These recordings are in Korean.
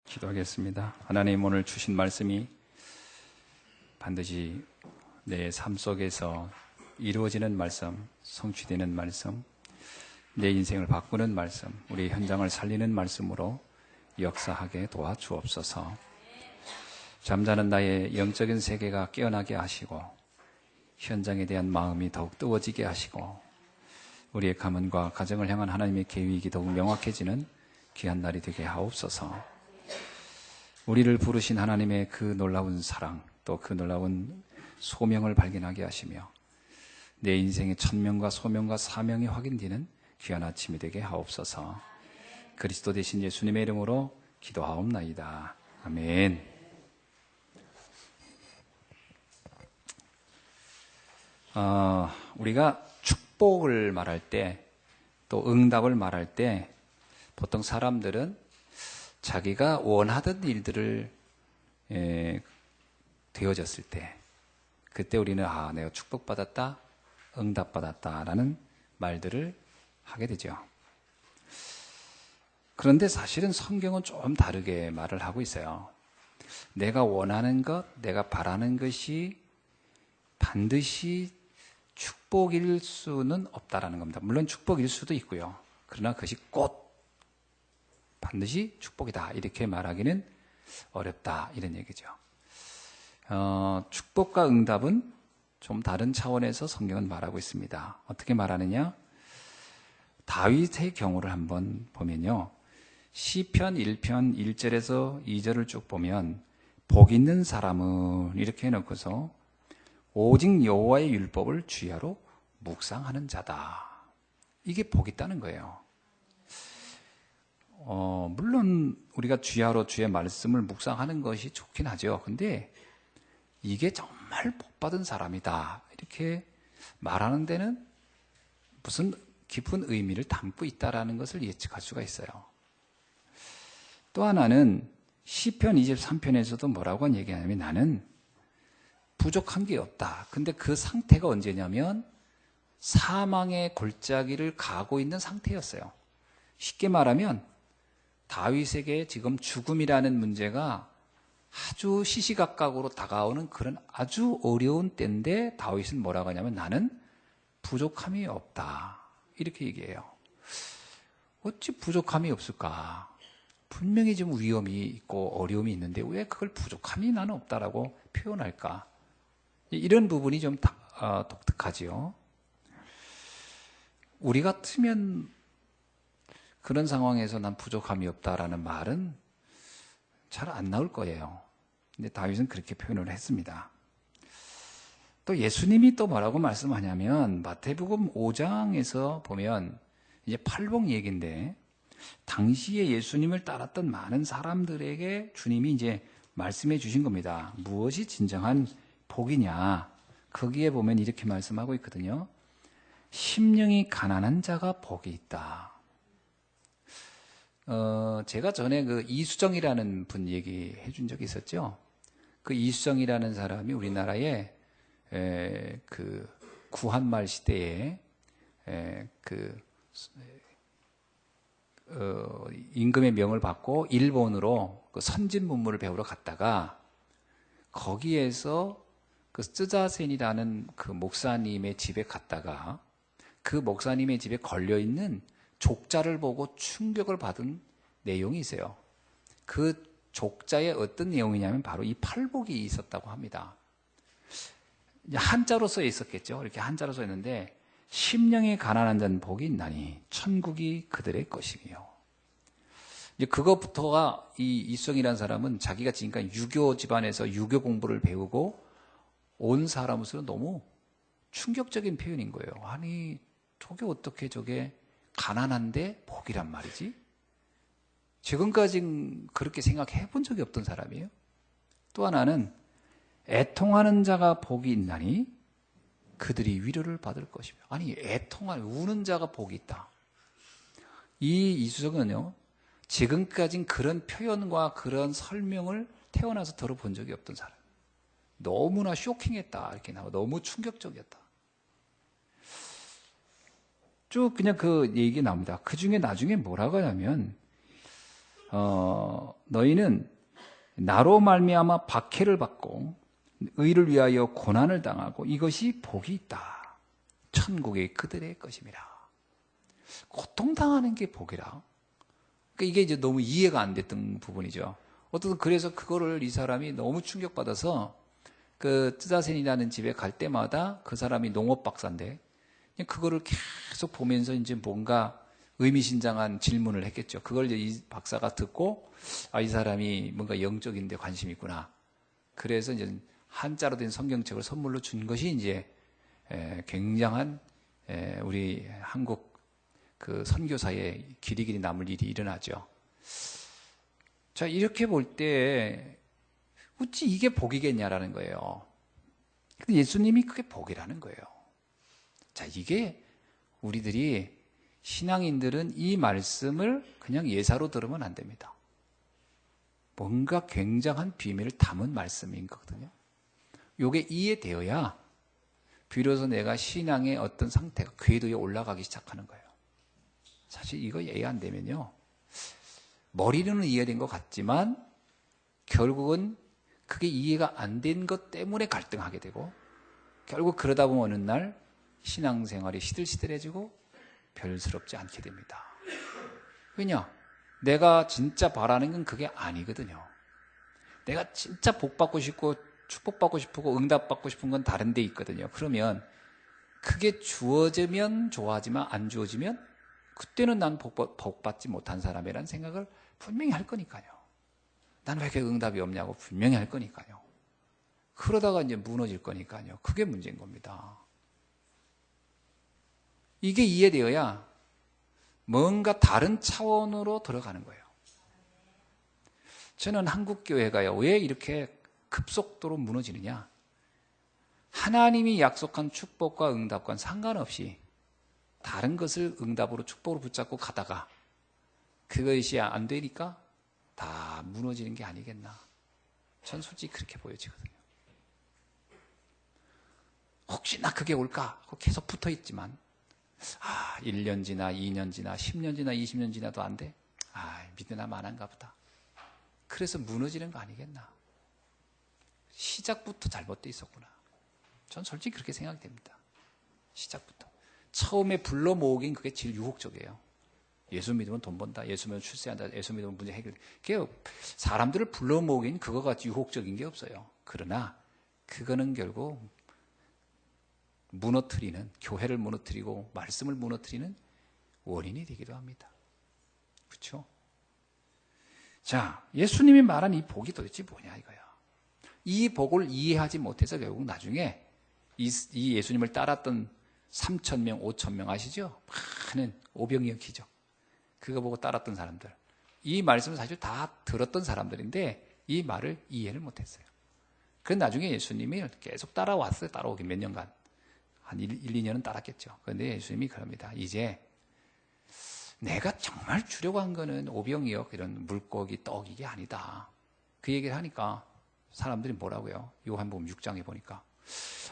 기도하겠습니다. 하나님, 오늘 주신 말씀이 반드시 내 삶 속에서 이루어지는 말씀, 성취되는 말씀, 내 인생을 바꾸는 말씀, 우리 현장을 살리는 말씀으로 역사하게 도와주옵소서. 잠자는 나의 영적인 세계가 깨어나게 하시고 현장에 대한 마음이 더욱 뜨거워지게 하시고 우리의 가문과 가정을 향한 하나님의 계획이 더욱 명확해지는 귀한 날이 되게 하옵소서. 우리를 부르신 하나님의 그 놀라운 사랑, 또 그 놀라운 소명을 발견하게 하시며 내 인생의 천명과 소명과 사명이 확인되는 귀한 아침이 되게 하옵소서. 그리스도 대신 예수님의 이름으로 기도하옵나이다. 아멘. 우리가 축복을 말할 때, 또 응답을 말할 때 보통 사람들은 자기가 원하던 일들을 되어졌을 때, 그때 우리는 내가 축복받았다, 응답받았다 라는 말들을 하게 되죠. 그런데 사실은 성경은 좀 다르게 말을 하고 있어요. 내가 원하는 것, 내가 바라는 것이 반드시 축복일 수는 없다라는 겁니다. 물론 축복일 수도 있고요. 그러나 그것이 꼭 반드시 축복이다 이렇게 말하기는 어렵다 이런 얘기죠. 축복과 응답은 좀 다른 차원에서 성경은 말하고 있습니다. 어떻게 말하느냐? 다윗의 경우를 한번 보면요, 시편 1편 1절에서 2절을 쭉 보면 복 있는 사람은 이렇게 해놓고서 오직 여호와의 율법을 주야로 묵상하는 자다. 이게 복 있다는 거예요. 물론 우리가 주야로 주의 말씀을 묵상하는 것이 좋긴 하죠. 근데 이게 정말 복받은 사람이다 이렇게 말하는 데는 무슨 깊은 의미를 담고 있다는 것을 예측할 수가 있어요. 또 하나는 시편 23편에서도 뭐라고 얘기하냐면 나는 부족한 게 없다. 근데 그 상태가 언제냐면 사망의 골짜기를 가고 있는 상태였어요. 쉽게 말하면 다윗에게 지금 죽음이라는 문제가 아주 시시각각으로 다가오는 그런 아주 어려운 때인데 다윗은 뭐라고 하냐면 나는 부족함이 없다 이렇게 얘기해요. 어찌 부족함이 없을까? 분명히 좀 위험이 있고 어려움이 있는데 왜 그걸 부족함이 나는 없다라고 표현할까? 이런 부분이 좀 독특하지요. 우리 같으면 그런 상황에서 난 부족함이 없다라는 말은 잘 안 나올 거예요. 근데 다윗은 그렇게 표현을 했습니다. 또 예수님이 또 뭐라고 말씀하냐면 마태복음 5장에서 보면 이제 팔복 얘기인데 당시에 예수님을 따랐던 많은 사람들에게 주님이 이제 말씀해 주신 겁니다. 무엇이 진정한 복이냐? 거기에 보면 이렇게 말씀하고 있거든요. 심령이 가난한 자가 복이 있다. 제가 전에 그 이수정이라는 분 얘기해 준 적이 있었죠. 그 이수정이라는 사람이 우리나라에 그 구한말 시대에 임금의 명을 받고 일본으로 그 선진 문물을 배우러 갔다가 거기에서 그 쓰자센이라는 그 목사님의 집에 갔다가 그 목사님의 집에 걸려있는 족자를 보고 충격을 받은 내용이 있어요. 그 족자에 어떤 내용이냐면 바로 이 팔복이 있었다고 합니다. 한자로 써 있었겠죠. 이렇게 한자로 써 있는데 심령이 가난한 자는 복이 있나니 천국이 그들의 것이며, 이제 그것부터가 이 이수정이라는 사람은 자기가 지금까지 유교 집안에서 유교 공부를 배우고 온 사람으로서 너무 충격적인 표현인 거예요. 아니 저게 어떻게 저게 가난한데 복이란 말이지? 지금까지 그렇게 생각해 본 적이 없던 사람이에요. 또 하나는 애통하는 자가 복이 있나니 그들이 위로를 받을 것이며, 아니 우는 자가 복이 있다. 이 이수정은요 지금까진 그런 표현과 그런 설명을 태어나서 들어본 적이 없던 사람. 너무나 쇼킹했다 이렇게 나와. 너무 충격적이었다. 쭉 그냥 그 얘기 나옵니다. 그 중에 나중에 뭐라고 하냐면 너희는 나로 말미암아 박해를 받고 의를 위하여 고난을 당하고 이것이 복이 있다. 천국의 그들의 것임이라. 고통당하는 게 복이라. 그러니까 이게 이제 너무 이해가 안 됐던 부분이죠. 어쨌든 그래서 그거를 이 사람이 너무 충격받아서 그 뜨자센이라는 집에 갈 때마다 그 사람이 농업 박사인데 그거를 계속 보면서 이제 뭔가 의미심장한 질문을 했겠죠. 그걸 이제 이 박사가 듣고 이 사람이 뭔가 영적인 데 관심이 있구나. 그래서 이제 한자로 된 성경책을 선물로 준 것이 이제 굉장한 우리 한국 그 선교사의 길이 남을 일이 일어나죠. 자, 이렇게 볼 때 어찌 이게 복이겠냐라는 거예요. 근데 예수님이 그게 복이라는 거예요. 자, 이게 우리들이 신앙인들은 이 말씀을 그냥 예사로 들으면 안 됩니다. 뭔가 굉장한 비밀을 담은 말씀인 거거든요. 이게 이해되어야 비로소 내가 신앙의 어떤 상태가 궤도에 올라가기 시작하는 거예요. 사실 이거 이해 안 되면요, 머리로는 이해된 것 같지만 결국은 그게 이해가 안 된 것 때문에 갈등하게 되고 결국 그러다 보면 어느 날 신앙생활이 시들시들해지고 별스럽지 않게 됩니다. 왜냐? 내가 진짜 바라는 건 그게 아니거든요. 내가 진짜 복받고 싶고 축복받고 싶고 응답받고 싶은 건 다른 데 있거든요. 그러면 그게 주어지면 좋아하지만 안 주어지면 그때는 난 복받지 못한 사람이라는 생각을 분명히 할 거니까요. 난 왜 이렇게 응답이 없냐고 분명히 할 거니까요. 그러다가 이제 무너질 거니까요. 그게 문제인 겁니다. 이게 이해되어야 뭔가 다른 차원으로 들어가는 거예요. 저는 한국교회가요, 왜 이렇게 급속도로 무너지느냐? 하나님이 약속한 축복과 응답과 상관없이 다른 것을 응답으로 축복으로 붙잡고 가다가 그것이 안 되니까 다 무너지는 게 아니겠나. 전 솔직히 그렇게 보여지거든요. 혹시나 그게 올까? 계속 붙어 있지만 1년 지나 2년 지나 10년 지나 20년 지나도 안 돼? 믿으나 마나인가 보다. 그래서 무너지는 거 아니겠나. 시작부터 잘못돼 있었구나. 전 솔직히 그렇게 생각이 됩니다. 시작부터. 처음에 불러 모으긴 그게 제일 유혹적이에요. 예수 믿으면 돈 번다. 예수 믿으면 출세한다. 예수 믿으면 문제 해결. 그게 사람들을 불러 모으긴 그거 같이 유혹적인 게 없어요. 그러나 그거는 결국 무너뜨리는, 교회를 무너뜨리고 말씀을 무너뜨리는 원인이 되기도 합니다. 그렇죠? 자, 예수님이 말한 이 복이 도대체 뭐냐 이거야. 이 복을 이해하지 못해서 결국 나중에 이 예수님을 따랐던 3,000명, 5,000명 아시죠? 많은 오병이어기죠. 그거 보고 따랐던 사람들. 이 말씀을 사실 다 들었던 사람들인데 이 말을 이해를 못했어요. 그래서 나중에 예수님이 계속 따라왔어요. 따라오긴 몇 년간. 한 1, 2년은 따랐겠죠. 그런데 예수님이 그럽니다. 이제 내가 정말 주려고 한 거는 오병이어 이런 물고기, 떡 이게 아니다. 그 얘기를 하니까 사람들이 뭐라고요? 요한복음 6장에 보니까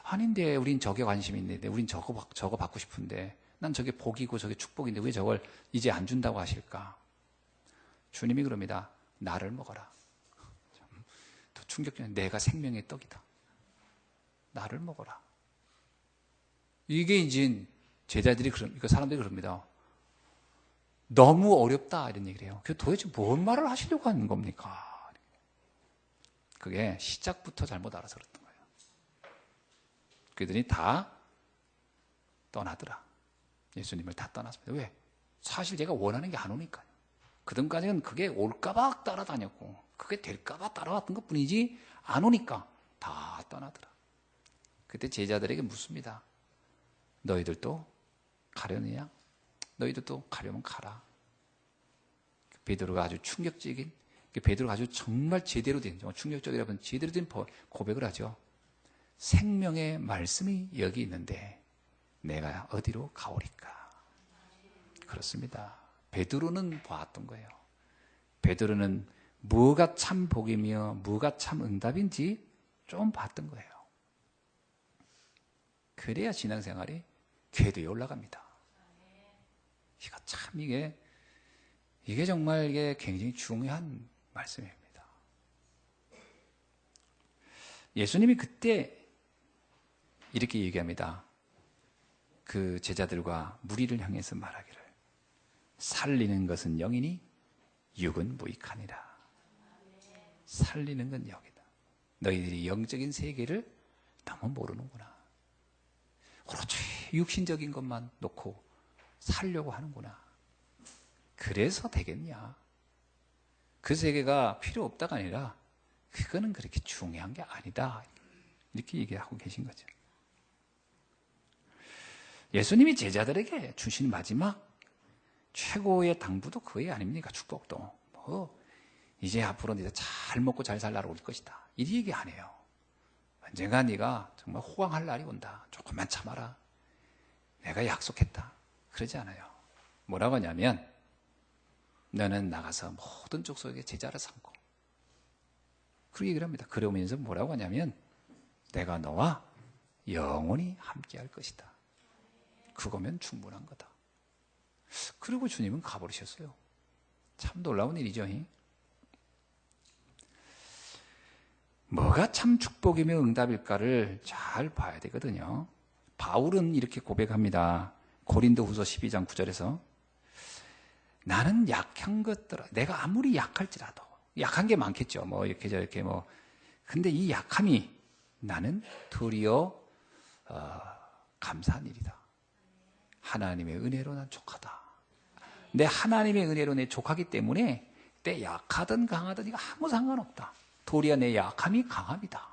아닌데 우린 저게 관심이 있는데 우린 저거 받고 싶은데 난 저게 복이고 저게 축복인데 왜 저걸 이제 안 준다고 하실까? 주님이 그럽니다. 나를 먹어라. 더 충격적인 내가 생명의 떡이다. 나를 먹어라. 이게 이제 제자들이 그러니까 사람들이 그럽니다. 너무 어렵다 이런 얘기를 해요. 그 도대체 뭔 말을 하시려고 하는 겁니까? 그게 시작부터 잘못 알아서 그랬던 거예요. 그들이 다 떠나더라. 예수님을 다 떠났습니다. 왜? 사실 제가 원하는 게 안 오니까요. 그전까지는 그게 올까봐 따라다녔고 그게 될까봐 따라왔던 것뿐이지 안 오니까 다 떠나더라. 그때 제자들에게 묻습니다. 너희들도 가려느냐? 너희들도 가려면 가라. 베드로가 아주 충격적인, 베드로가 아주 정말 제대로 된, 정말 충격적이라면 제대로 된 고백을 하죠. 생명의 말씀이 여기 있는데 내가 어디로 가오리까? 그렇습니다. 베드로는 보았던 거예요. 베드로는 뭐가 참 복이며 뭐가 참 응답인지 좀 봤던 거예요. 그래야 신앙생활이 궤도에 올라갑니다. 이거 참 이게 정말 이게 굉장히 중요한 말씀입니다. 예수님이 그때 이렇게 얘기합니다. 그 제자들과 무리를 향해서 말하기를 살리는 것은 영이니 육은 무익하니라. 살리는 건 영이다. 너희들이 영적인 세계를 너무 모르는구나. 그렇지, 육신적인 것만 놓고 살려고 하는구나. 그래서 되겠냐? 그 세계가 필요 없다가 아니라 그거는 그렇게 중요한 게 아니다. 이렇게 얘기하고 계신 거죠. 예수님이 제자들에게 주신 마지막 최고의 당부도 그게 아닙니까? 축복도. 이제 앞으로 네가 잘 먹고 잘 살라로 올 것이다. 이 얘기 안 해요. 언젠가 네가 정말 호강할 날이 온다. 조금만 참아라. 내가 약속했다. 그러지 않아요. 뭐라고 하냐면 너는 나가서 모든 족속에게 제자를 삼고, 그렇게 얘기를 합니다. 그러면서 뭐라고 하냐면 내가 너와 영원히 함께 할 것이다. 그거면 충분한 거다. 그리고 주님은 가버리셨어요. 참 놀라운 일이죠. 뭐가 참 축복이며 응답일까를 잘 봐야 되거든요. 바울은 이렇게 고백합니다. 고린도후서 12장 9절에서 나는 약한 것들, 내가 아무리 약할지라도, 약한 게 많겠죠. 뭐 이렇게 저렇게 뭐, 근데 이 약함이 나는 도리어 감사한 일이다. 하나님의 은혜로 난 족하다. 내 하나님의 은혜로 내 족하기 때문에 내 약하든 강하든 이거 아무 상관없다. 도리어 내 약함이 강함이다.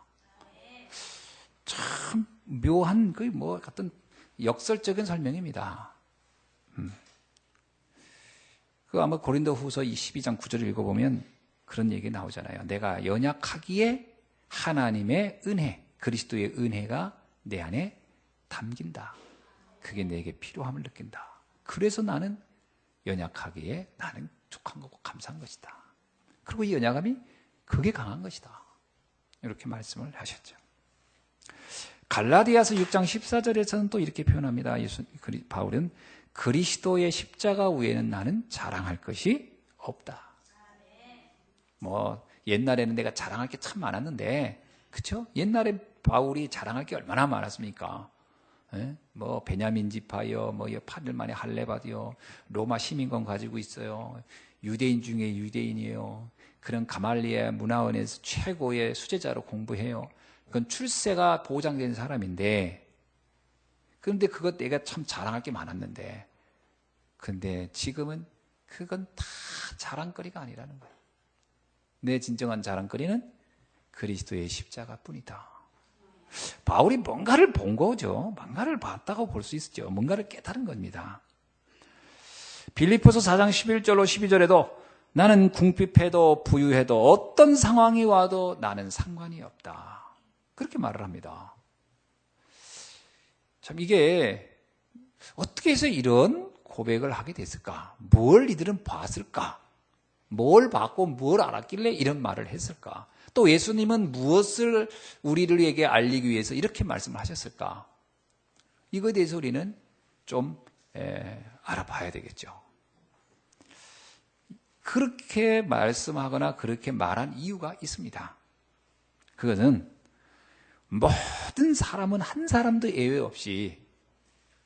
참 묘한 그 뭐 같은 역설적인 설명입니다. 그 아마 고린도후서 12장 9절을 읽어보면 그런 얘기 나오잖아요. 내가 연약하기에 하나님의 은혜, 그리스도의 은혜가 내 안에 담긴다. 그게 내게 필요함을 느낀다. 그래서 나는 연약하기에 나는 족한 거고 감사한 것이다. 그리고 이 연약함이 그게 강한 것이다. 이렇게 말씀을 하셨죠. 갈라디아서 6장 14절에서는 또 이렇게 표현합니다. 바울은 그리스도의 십자가 위에는 나는 자랑할 것이 없다. 뭐 옛날에는 내가 자랑할 게 참 많았는데, 그렇죠? 옛날에 바울이 자랑할 게 얼마나 많았습니까? 뭐 베냐민 지파요, 뭐 8일 만에 할례 받이요, 로마 시민권 가지고 있어요, 유대인 중에 유대인이에요, 그런 가말리엘 문화원에서 최고의 수제자로 공부해요. 그건 출세가 보장된 사람인데, 그런데 그것 내가 참 자랑할 게 많았는데, 근데 지금은 그건 다 자랑거리가 아니라는 거예요. 내 진정한 자랑거리는 그리스도의 십자가뿐이다. 바울이 뭔가를 본 거죠. 뭔가를 봤다고 볼 수 있죠. 뭔가를 깨달은 겁니다. 빌립보서 4장 11절로 12절에도 나는 궁핍해도 부유해도 어떤 상황이 와도 나는 상관이 없다. 그렇게 말을 합니다. 참 이게 어떻게 해서 이런 고백을 하게 됐을까? 뭘 이들은 봤을까? 뭘 봤고 뭘 알았길래 이런 말을 했을까? 또 예수님은 무엇을 우리들에게 알리기 위해서 이렇게 말씀을 하셨을까? 이거에 대해서 우리는 좀 알아봐야 되겠죠. 그렇게 말씀하거나 그렇게 말한 이유가 있습니다. 그것은 모든 사람은 한 사람도 예외 없이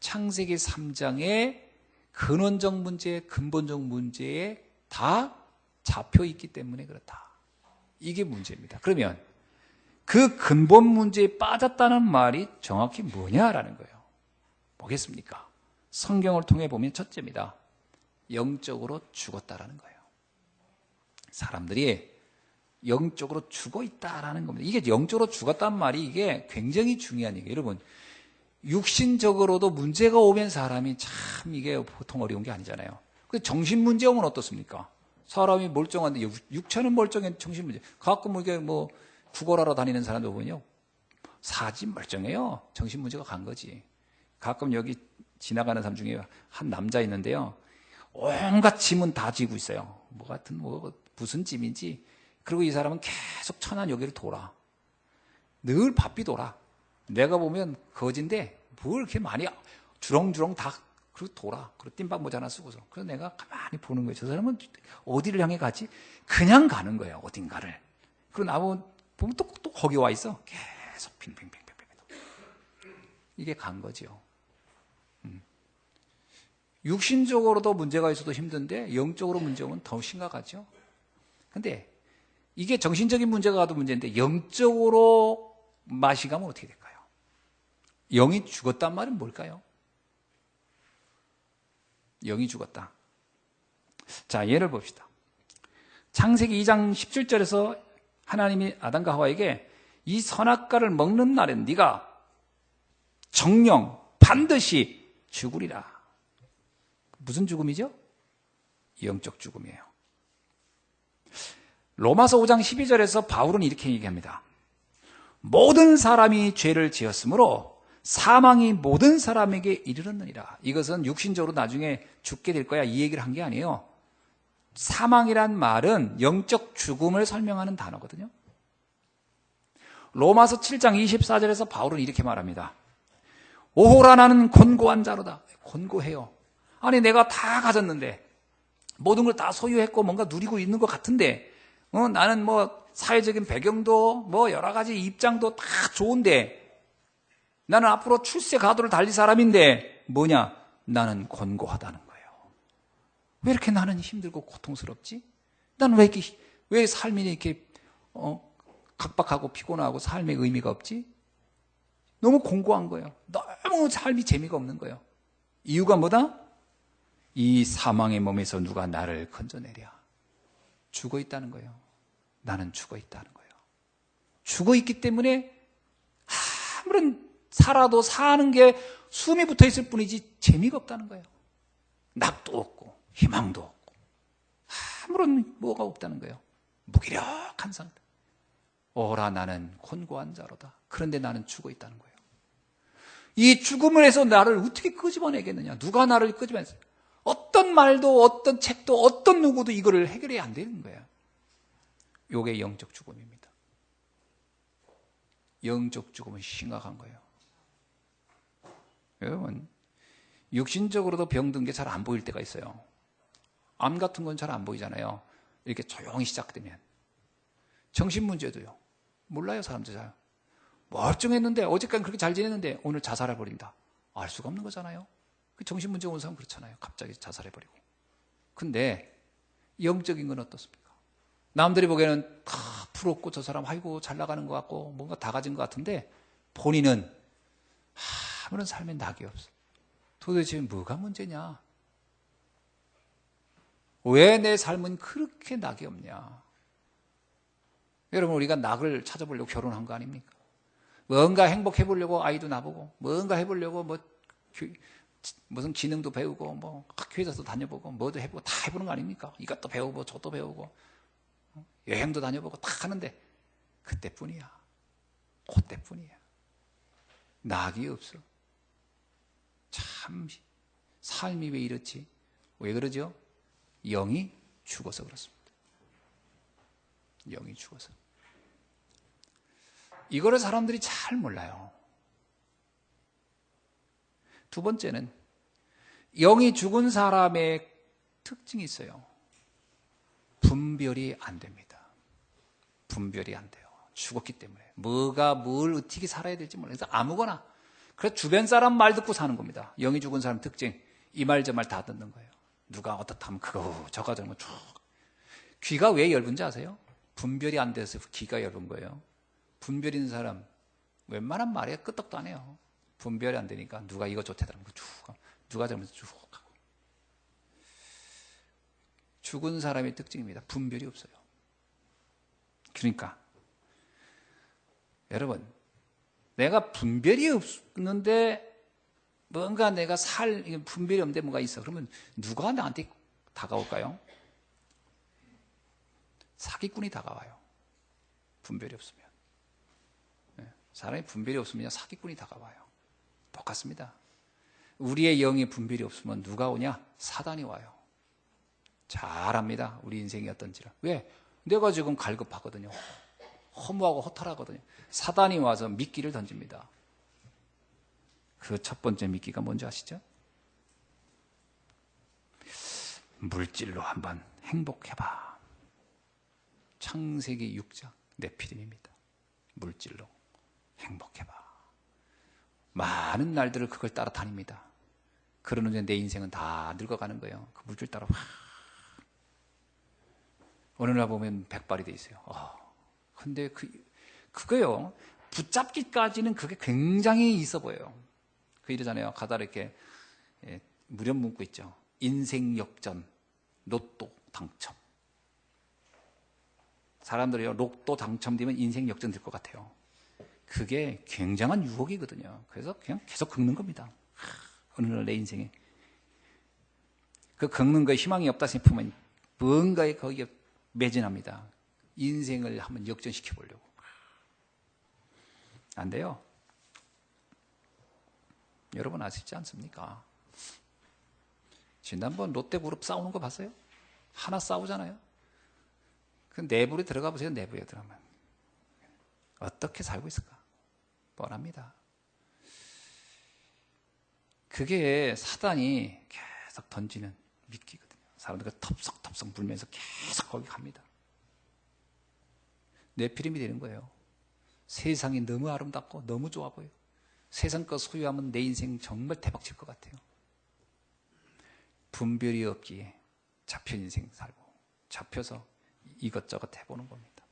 창세기 3장의 근원적 문제, 근본적 문제에 다 잡혀 있기 때문에 그렇다. 이게 문제입니다. 그러면 그 근본 문제에 빠졌다는 말이 정확히 뭐냐라는 거예요. 뭐겠습니까? 성경을 통해 보면 첫째입니다. 영적으로 죽었다라는 거예요. 사람들이 영적으로 죽어 있다라는 겁니다. 이게 영적으로 죽었단 말이 이게 굉장히 중요한 얘기예요. 여러분, 육신적으로도 문제가 오면 사람이 참 이게 보통 어려운 게 아니잖아요. 근데 정신 문제 오면 어떻습니까? 사람이 멀쩡한데 육체는 멀쩡한 정신 문제. 가끔 이게 뭐 구걸하러 다니는 사람도 보면요, 사지 멀쩡해요. 정신 문제가 간 거지. 가끔 여기 지나가는 사람 중에 한 남자 있는데요, 온갖 짐은 다 지고 있어요. 뭐 같은 뭐 무슨 짐인지. 그리고 이 사람은 계속 천안 여기를 돌아. 늘 바삐 돌아. 내가 보면 거진데 뭘 이렇게 많이 주렁주렁 다 그리고 돌아. 그리고 띵박 모자 하나 쓰고서. 그래서 내가 가만히 보는 거예요. 저 사람은 어디를 향해 가지? 그냥 가는 거예요. 어딘가를. 그리고 나보면 보면 또 거기 와 있어. 계속 빙빙빙빙빙. 이게 간 거죠. 육신적으로도 문제가 있어도 힘든데 영적으로 문제 오면 더 심각하죠. 근데 이게 정신적인 문제가 가도 문제인데 영적으로 맛이 가면 어떻게 될까요? 영이 죽었단 말은 뭘까요? 영이 죽었다. 자, 예를 봅시다. 창세기 2장 17절에서 하나님이 아담과 하와에게 이 선악과를 먹는 날엔 네가 정령 반드시 죽으리라. 무슨 죽음이죠? 영적 죽음이에요. 로마서 5장 12절에서 바울은 이렇게 얘기합니다. 모든 사람이 죄를 지었으므로 사망이 모든 사람에게 이르렀느니라. 이것은 육신적으로 나중에 죽게 될 거야 이 얘기를 한 게 아니에요. 사망이란 말은 영적 죽음을 설명하는 단어거든요. 로마서 7장 24절에서 바울은 이렇게 말합니다. 오호라 나는 곤고한 자로다. 곤고해요. 아니 내가 다 가졌는데 모든 걸 다 소유했고 뭔가 누리고 있는 것 같은데 나는 뭐 사회적인 배경도 뭐 여러 가지 입장도 다 좋은데 나는 앞으로 출세 가도를 달릴 사람인데 뭐냐? 나는 곤고하다는 거예요. 왜 이렇게 나는 힘들고 고통스럽지? 나는 왜 삶이 이렇게 각박하고 피곤하고 삶의 의미가 없지? 너무 공고한 거예요. 너무 삶이 재미가 없는 거예요. 이유가 뭐다? 이 사망의 몸에서 누가 나를 건져내랴. 죽어 있다는 거예요. 나는 죽어 있다는 거예요. 죽어 있기 때문에 아무런 살아도 사는 게 숨이 붙어 있을 뿐이지 재미가 없다는 거예요. 낙도 없고 희망도 없고 아무런 뭐가 없다는 거예요. 무기력한 상태. 오라 나는 곤고한 자로다. 그런데 나는 죽어 있다는 거예요. 이 죽음을 해서 나를 어떻게 끄집어내겠느냐. 누가 나를 끄집어내겠어요. 어떤 말도 어떤 책도 어떤 누구도 이거를 해결해야 안 되는 거예요. 이게 영적 죽음입니다. 영적 죽음은 심각한 거예요. 여러분 육신적으로도 병든 게 잘 안 보일 때가 있어요. 암 같은 건 잘 안 보이잖아요. 이렇게 조용히 시작되면. 정신 문제도요. 몰라요 사람들 잘. 멀쩡했는데 어제까지 그렇게 잘 지냈는데 오늘 자살해버린다. 알 수가 없는 거잖아요. 정신 문제 온 사람 그렇잖아요. 갑자기 자살해버리고. 근데 영적인 건 어떻습니까? 남들이 보기에는 다 부럽고 저 사람 아이고 잘 나가는 것 같고 뭔가 다 가진 것 같은데 본인은 아무런 삶에 낙이 없어. 도대체 뭐가 문제냐? 왜 내 삶은 그렇게 낙이 없냐? 여러분 우리가 낙을 찾아보려고 결혼한 거 아닙니까? 뭔가 행복해 보려고 아이도 나보고 뭔가 해보려고 무슨 기능도 배우고 뭐 학교에서도 다녀보고 뭐도 해보고 다 해보는 거 아닙니까? 이것도 배우고 저것도 배우고 여행도 다녀보고 다 하는데 그때뿐이야. 그때뿐이야. 낙이 없어. 참 삶이 왜 이렇지? 왜 그러죠? 영이 죽어서 그렇습니다. 영이 죽어서. 이거를 사람들이 잘 몰라요. 두 번째는 영이 죽은 사람의 특징이 있어요. 분별이 안 됩니다. 분별이 안 돼요. 죽었기 때문에. 뭐가 뭘 어떻게 살아야 될지 몰라서 아무거나. 그래서 주변 사람 말 듣고 사는 겁니다. 영이 죽은 사람 특징. 이 말 저 말 다 듣는 거예요. 누가 어떻다면 그거 저거 저거 쭉. 귀가 왜 얇은지 아세요? 분별이 안 돼서 귀가 얇은 거예요. 분별 있는 사람 웬만한 말에 끄떡도 안 해요. 분별이 안 되니까 누가 이거 좋다더라면 쭉 누가 잘못해서 쭉 하고. 죽은 사람의 특징입니다. 분별이 없어요. 그러니까 여러분 내가 분별이 없는데 뭔가 내가 분별이 없는데 뭐가 있어. 그러면 누가 나한테 다가올까요? 사기꾼이 다가와요. 분별이 없으면. 사람이 분별이 없으면 사기꾼이 다가와요. 똑같습니다. 우리의 영의 분별이 없으면 누가 오냐? 사단이 와요. 잘 압니다. 우리 인생이 어떤지를. 왜? 내가 지금 갈급하거든요. 허무하고 허탈하거든요. 사단이 와서 미끼를 던집니다. 그 첫 번째 미끼가 뭔지 아시죠? 물질로 한번 행복해봐. 창세기 6장 네피림입니다. 물질로 행복해봐. 많은 날들을 그걸 따라다닙니다. 그러는 데 내 인생은 다 늙어가는 거예요. 그 물질 따라 어느 날 보면 백발이 돼 있어요. 근데 그거요. 붙잡기까지는 그게 굉장히 있어 보여요. 그 이러잖아요. 가다 이렇게 무렵 문구 있죠. 인생 역전, 로또 당첨. 사람들이요, 로또 당첨되면 인생 역전 될 것 같아요. 그게 굉장한 유혹이거든요. 그래서 그냥 계속 긁는 겁니다. 어느 날 내 인생에. 그 긁는 거에 희망이 없다 싶으면 뭔가에 거기에 매진합니다. 인생을 한번 역전시켜 보려고. 안 돼요. 여러분 아시지 않습니까? 지난번 롯데그룹 싸우는 거 봤어요? 하나 싸우잖아요. 그 내부로 들어가 보세요. 내부에 들어가면 어떻게 살고 있을까? 뻔합니다. 그게 사단이 계속 던지는 미끼거든요. 사람들이 텁석텁석 물면서 계속 거기 갑니다. 네피림이 되는 거예요. 세상이 너무 아름답고 너무 좋아 보여. 세상 거 소유하면 내 인생 정말 대박 칠 것 같아요. 분별이 없기에 잡혀 인생 살고 잡혀서 이것저것 해보는 겁니다.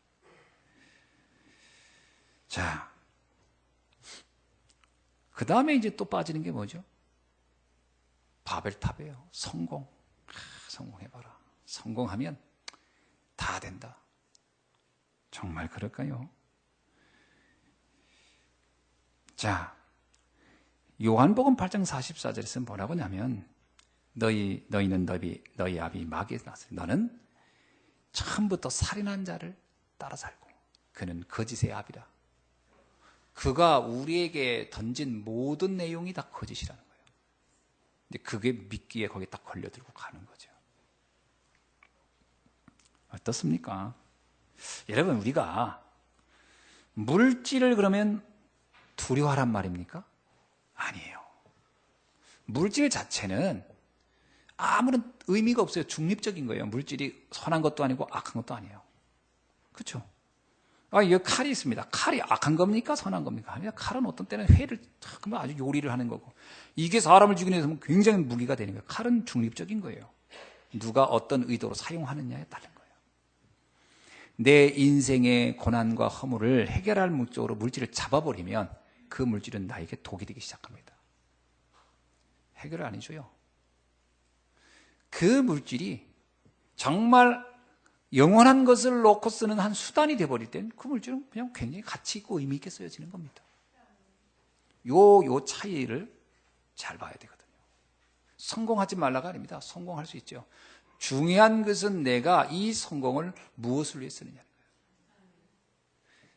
자, 그 다음에 이제 또 빠지는 게 뭐죠? 바벨탑이에요. 성공. 성공해봐라. 성공하면 다 된다. 정말 그럴까요? 자, 요한복음 8장 44절에서 뭐라고 하냐면 너희는 너희 아비 마귀에서 났으니 너는 처음부터 살인한 자를 따라 살고 그는 거짓의 아비라. 그가 우리에게 던진 모든 내용이 다 거짓이라는 거예요. 근데 그게 미끼에 거기에 딱 걸려들고 가는 거죠. 어떻습니까? 여러분, 우리가 물질을 그러면 두려워하란 말입니까? 아니에요. 물질 자체는 아무런 의미가 없어요. 중립적인 거예요. 물질이 선한 것도 아니고 악한 것도 아니에요. 그렇죠? 여기 칼이 있습니다. 칼이 악한 겁니까? 선한 겁니까? 아니요. 칼은 어떤 때는 회를 아주 요리를 하는 거고 이게 사람을 죽이는 데서 굉장히 무기가 되는 거예요. 칼은 중립적인 거예요. 누가 어떤 의도로 사용하느냐에 따른 거예요. 내 인생의 고난과 허물을 해결할 목적으로 물질을 잡아버리면 그 물질은 나에게 독이 되기 시작합니다. 해결을 안 해줘요. 그 물질이 정말 영원한 것을 놓고 쓰는 한 수단이 되어버릴 땐 그 물질은 그냥 굉장히 가치 있고 의미 있게 쓰여지는 겁니다. 요 차이를 잘 봐야 되거든요. 성공하지 말라가 아닙니다. 성공할 수 있죠. 중요한 것은 내가 이 성공을 무엇을 위해 쓰느냐는 거예요.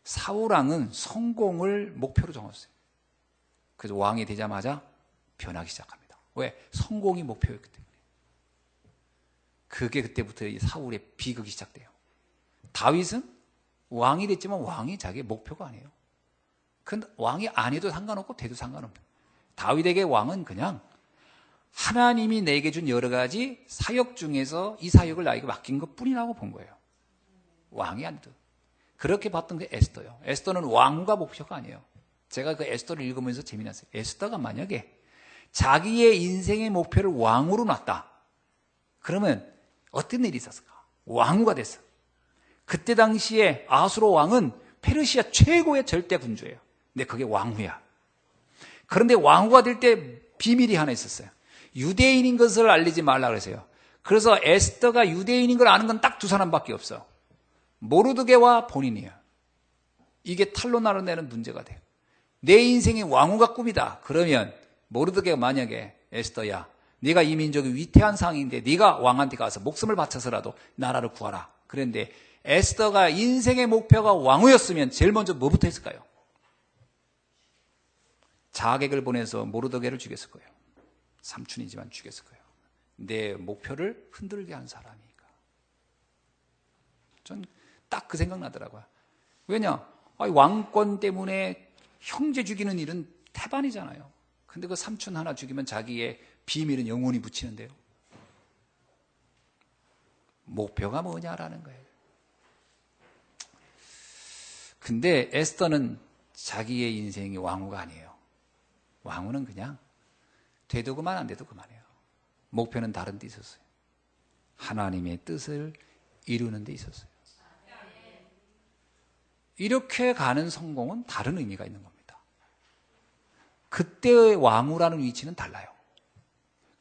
사울왕은 성공을 목표로 정했어요. 그래서 왕이 되자마자 변하기 시작합니다. 왜? 성공이 목표였기 때문에. 그게 그때부터 사울의 비극이 시작돼요. 다윗은 왕이 됐지만 왕이 자기의 목표가 아니에요. 근데 왕이 아니도 상관없고 돼도 상관없어요. 다윗에게 왕은 그냥 하나님이 내게 준 여러 가지 사역 중에서 이 사역을 나에게 맡긴 것 뿐이라고 본 거예요. 왕이 아니도. 그렇게 봤던 게 에스더예요. 에스더는 왕과 목표가 아니에요. 제가 그 에스더를 읽으면서 재미났어요. 에스더가 만약에 자기의 인생의 목표를 왕으로 놨다. 그러면 어떤 일이 있었을까? 왕후가 됐어. 그때 당시에 아수로 왕은 페르시아 최고의 절대 군주예요. 근데 그게 왕후야. 그런데 왕후가 될 때 비밀이 하나 있었어요. 유대인인 것을 알리지 말라 그랬어요. 그래서 에스더가 유대인인 걸 아는 건 딱 두 사람밖에 없어. 모르드게와 본인이에요. 이게 탄로 나눠내는 문제가 돼요. 내 인생의 왕후가 꿈이다. 그러면 모르드게가 만약에 에스더야, 네가 이 민족의 위태한 상인데 네가 왕한테 가서 목숨을 바쳐서라도 나라를 구하라. 그런데 에스더가 인생의 목표가 왕후였으면 제일 먼저 뭐부터 했을까요? 자객을 보내서 모르드게를 죽였을 거예요. 삼촌이지만 죽였을 거예요. 내 목표를 흔들게 한 사람이니까. 전 딱 그 생각 나더라고요. 왜냐? 왕권 때문에 형제 죽이는 일은 태반이잖아요. 근데 그 삼촌 하나 죽이면 자기의 비밀은 영원히 묻히는데요. 목표가 뭐냐라는 거예요. 근데 에스더는 자기의 인생이 왕후가 아니에요. 왕후는 그냥 돼도 그만 안 돼도 그만이에요. 목표는 다른 데 있었어요. 하나님의 뜻을 이루는 데 있었어요. 이렇게 가는 성공은 다른 의미가 있는 겁니다. 그때의 왕후라는 위치는 달라요.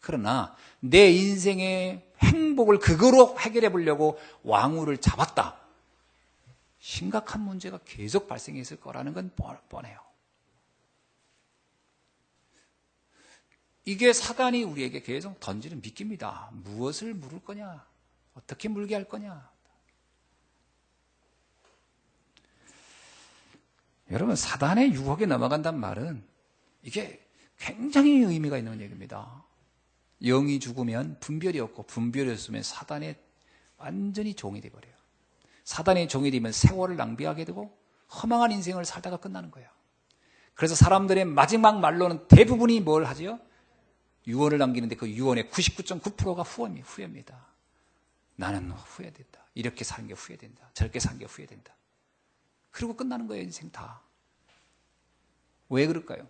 그러나 내 인생의 행복을 그거로 해결해 보려고 왕후를 잡았다. 심각한 문제가 계속 발생했을 거라는 건 뻔해요. 이게 사단이 우리에게 계속 던지는 미끼입니다. 무엇을 물을 거냐? 어떻게 물게 할 거냐? 여러분, 사단의 유혹에 넘어간단 말은 이게 굉장히 의미가 있는 얘기입니다. 영이 죽으면 분별이 없고, 분별이 없으면 사단의 완전히 종이 되어버려요. 사단의 종이 되면 세월을 낭비하게 되고 허망한 인생을 살다가 끝나는 거예요. 그래서 사람들의 마지막 말로는 대부분이 뭘 하죠? 유언을 남기는데 그 유언의 99.9%가 후회입니다. 나는 후회된다. 이렇게 사는 게 후회된다. 저렇게 사는 게 후회된다. 그리고 끝나는 거예요, 인생 다. 왜 그럴까요?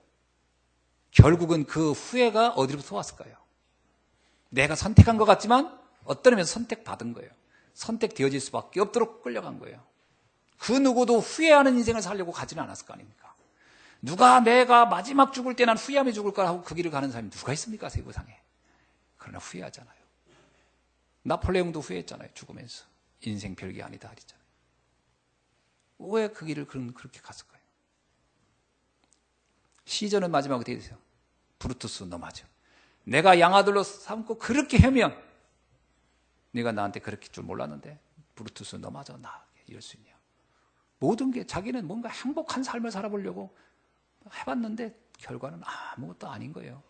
결국은 그 후회가 어디로부터 왔을까요? 내가 선택한 것 같지만 어떤 의미에서 선택받은 거예요. 선택되어질 수밖에 없도록 끌려간 거예요. 그 누구도 후회하는 인생을 살려고 가지는 않았을 거 아닙니까? 누가 내가 마지막 죽을 때 난 후회하며 죽을 거라 하고 그 길을 가는 사람이 누가 있습니까, 세상에? 그러나 후회하잖아요. 나폴레옹도 후회했잖아요, 죽으면서. 인생 별게 아니다 그랬잖아요. 왜 그 길을 그렇게 갔을까요? 시저는 마지막에 어떻게 되세요? 브루투스 너 맞아. 내가 양아들로 삼고 그렇게 하면 네가 나한테 그렇게 줄 몰랐는데 브루투스 너 맞아. 나 이럴 수 있냐. 모든 게 자기는 뭔가 행복한 삶을 살아보려고 해봤는데 결과는 아무것도 아닌 거예요.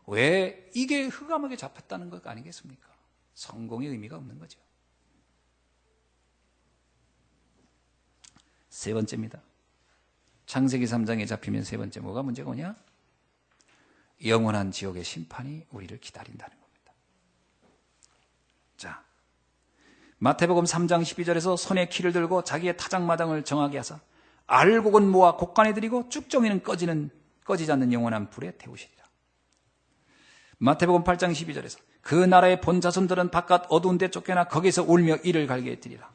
왜? 이게 흑암하게 잡혔다는 것 아니겠습니까? 성공의 의미가 없는 거죠. 세 번째입니다. 창세기 3장에 잡히면 세 번째 뭐가 문제가 뭐냐? 영원한 지옥의 심판이 우리를 기다린다는 겁니다. 자, 마태복음 3장 12절에서 손에 키를 들고 자기의 타작마당을 정하게 하사 알곡은 모아 곡간에 들이고 쭉정이는 꺼지지 않는 영원한 불에 태우시리라. 마태복음 8장 12절에서 그 나라의 본 자손들은 바깥 어두운 데 쫓겨나 거기서 울며 이를 갈게 드리라.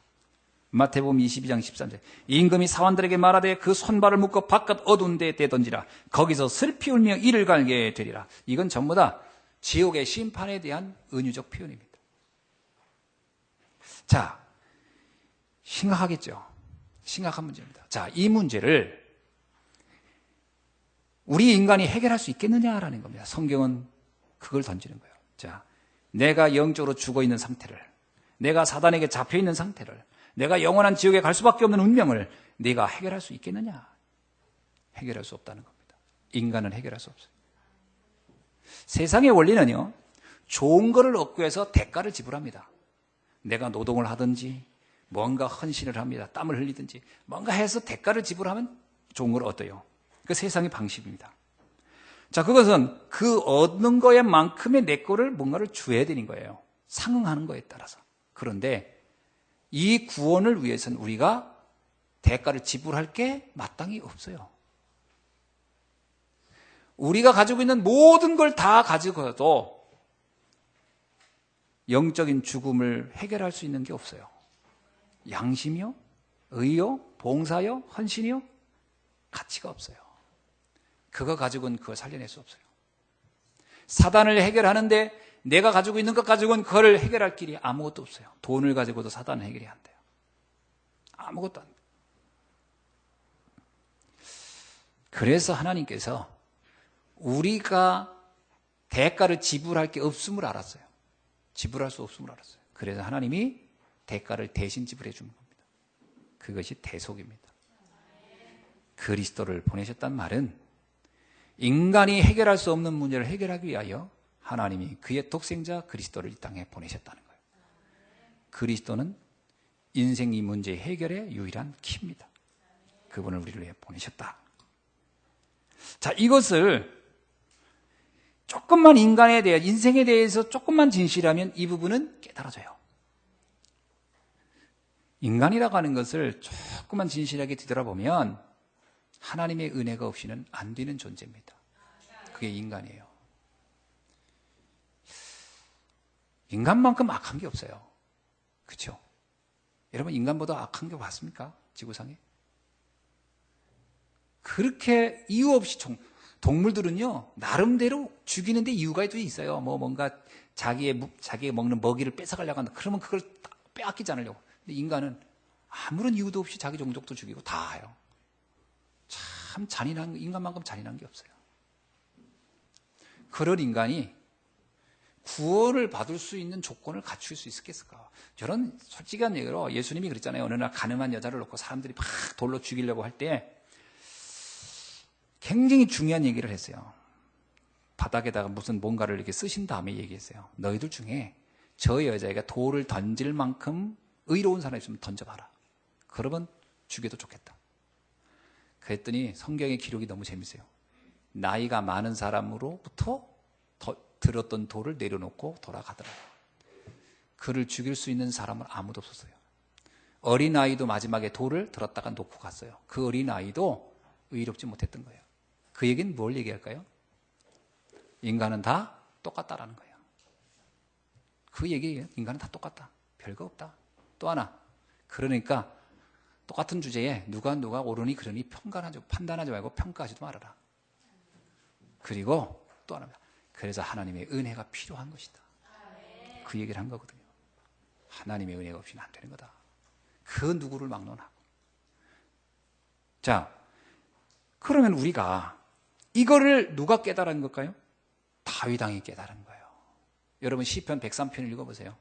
마태복음 22장 13절 임금이 사원들에게 말하되 그 손발을 묶어 바깥 어두운 데에 던지라. 거기서 슬피 울며 이를 갈게 되리라. 이건 전부 다 지옥의 심판에 대한 은유적 표현입니다. 자, 심각하겠죠. 심각한 문제입니다. 자, 이 문제를 우리 인간이 해결할 수 있겠느냐라는 겁니다. 성경은 그걸 던지는 거예요. 자, 내가 영적으로 죽어있는 상태를, 내가 사단에게 잡혀있는 상태를, 내가 영원한 지옥에 갈 수밖에 없는 운명을 네가 해결할 수 있겠느냐? 해결할 수 없다는 겁니다. 인간은 해결할 수 없어요. 세상의 원리는요, 좋은 거를 얻기 위해서 대가를 지불합니다. 내가 노동을 하든지 뭔가 헌신을 합니다. 땀을 흘리든지 뭔가 해서 대가를 지불하면 좋은 걸 얻어요. 그 세상의 방식입니다. 자, 그것은 그 얻는 거에 만큼의 내 거를 뭔가를 줘야 되는 거예요. 상응하는 거에 따라서. 그런데 이 구원을 위해서는 우리가 대가를 지불할 게 마땅히 없어요. 우리가 가지고 있는 모든 걸 다 가지고도 영적인 죽음을 해결할 수 있는 게 없어요. 양심이요? 의요? 봉사요? 헌신이요? 가치가 없어요. 그거 가지고는 그걸 살려낼 수 없어요. 사단을 해결하는데 내가 가지고 있는 것 가지고는 그걸 해결할 길이 아무것도 없어요. 돈을 가지고도 사단을 해결이 안 돼요. 아무것도 안 돼요. 그래서 하나님께서 우리가 대가를 지불할 게 없음을 알았어요. 지불할 수 없음을 알았어요. 그래서 하나님이 대가를 대신 지불해 주는 겁니다. 그것이 대속입니다. 그리스도를 보내셨단 말은 인간이 해결할 수 없는 문제를 해결하기 위하여 하나님이 그의 독생자 그리스도를 이 땅에 보내셨다는 거예요. 그리스도는 인생 이 문제 해결의 유일한 키입니다. 그분을 우리를 위해 보내셨다. 자, 이것을 조금만 인간에 대해, 인생에 대해서 조금만 진실하면 이 부분은 깨달아져요. 인간이라고 하는 것을 조금만 진실하게 뒤돌아보면 하나님의 은혜가 없이는 안 되는 존재입니다. 그게 인간이에요. 인간만큼 악한 게 없어요. 그렇죠? 여러분 인간보다 악한 게 봤습니까? 지구상에? 그렇게 이유 없이 동물들은요 나름대로 죽이는데 이유가 또 있어요. 뭔가 자기의 먹는 먹이를 뺏어가려고 한다. 그러면 그걸 빼앗기지 않으려고. 근데 인간은 아무런 이유도 없이 자기 종족도 죽이고 다 해요. 참 잔인한, 인간만큼 잔인한 게 없어요. 그런 인간이 구원을 받을 수 있는 조건을 갖출 수 있었겠을까? 저는 솔직한 얘기로 예수님이 그랬잖아요. 어느 날 가늠한 여자를 놓고 사람들이 막 돌로 죽이려고 할 때 굉장히 중요한 얘기를 했어요. 바닥에다가 무슨 뭔가를 이렇게 쓰신 다음에 얘기했어요. 너희들 중에 저 여자애가 돌을 던질 만큼 의로운 사람이 있으면 던져봐라. 그러면 죽여도 좋겠다. 그랬더니 성경의 기록이 너무 재밌어요. 나이가 많은 사람으로부터 들었던 돌을 내려놓고 돌아가더라고요. 그를 죽일 수 있는 사람은 아무도 없었어요. 어린아이도 마지막에 돌을 들었다가 놓고 갔어요. 그 어린아이도 의롭지 못했던 거예요. 그 얘기는 뭘 얘기할까요? 인간은 다 똑같다라는 거예요. 그 얘기예요. 인간은 다 똑같다. 별거 없다. 또 하나, 그러니까 똑같은 주제에 누가 옳으니 그러니 판단하지 말고 평가하지도 말아라. 그리고 또 하나입니다. 그래서 하나님의 은혜가 필요한 것이다. 그 얘기를 한 거거든요. 하나님의 은혜가 없이는 안 되는 거다. 그 누구를 막론하고. 자, 그러면 우리가 이거를 누가 깨달은 걸까요? 다윗 왕이 깨달은 거예요. 여러분 시편 103편을 읽어보세요.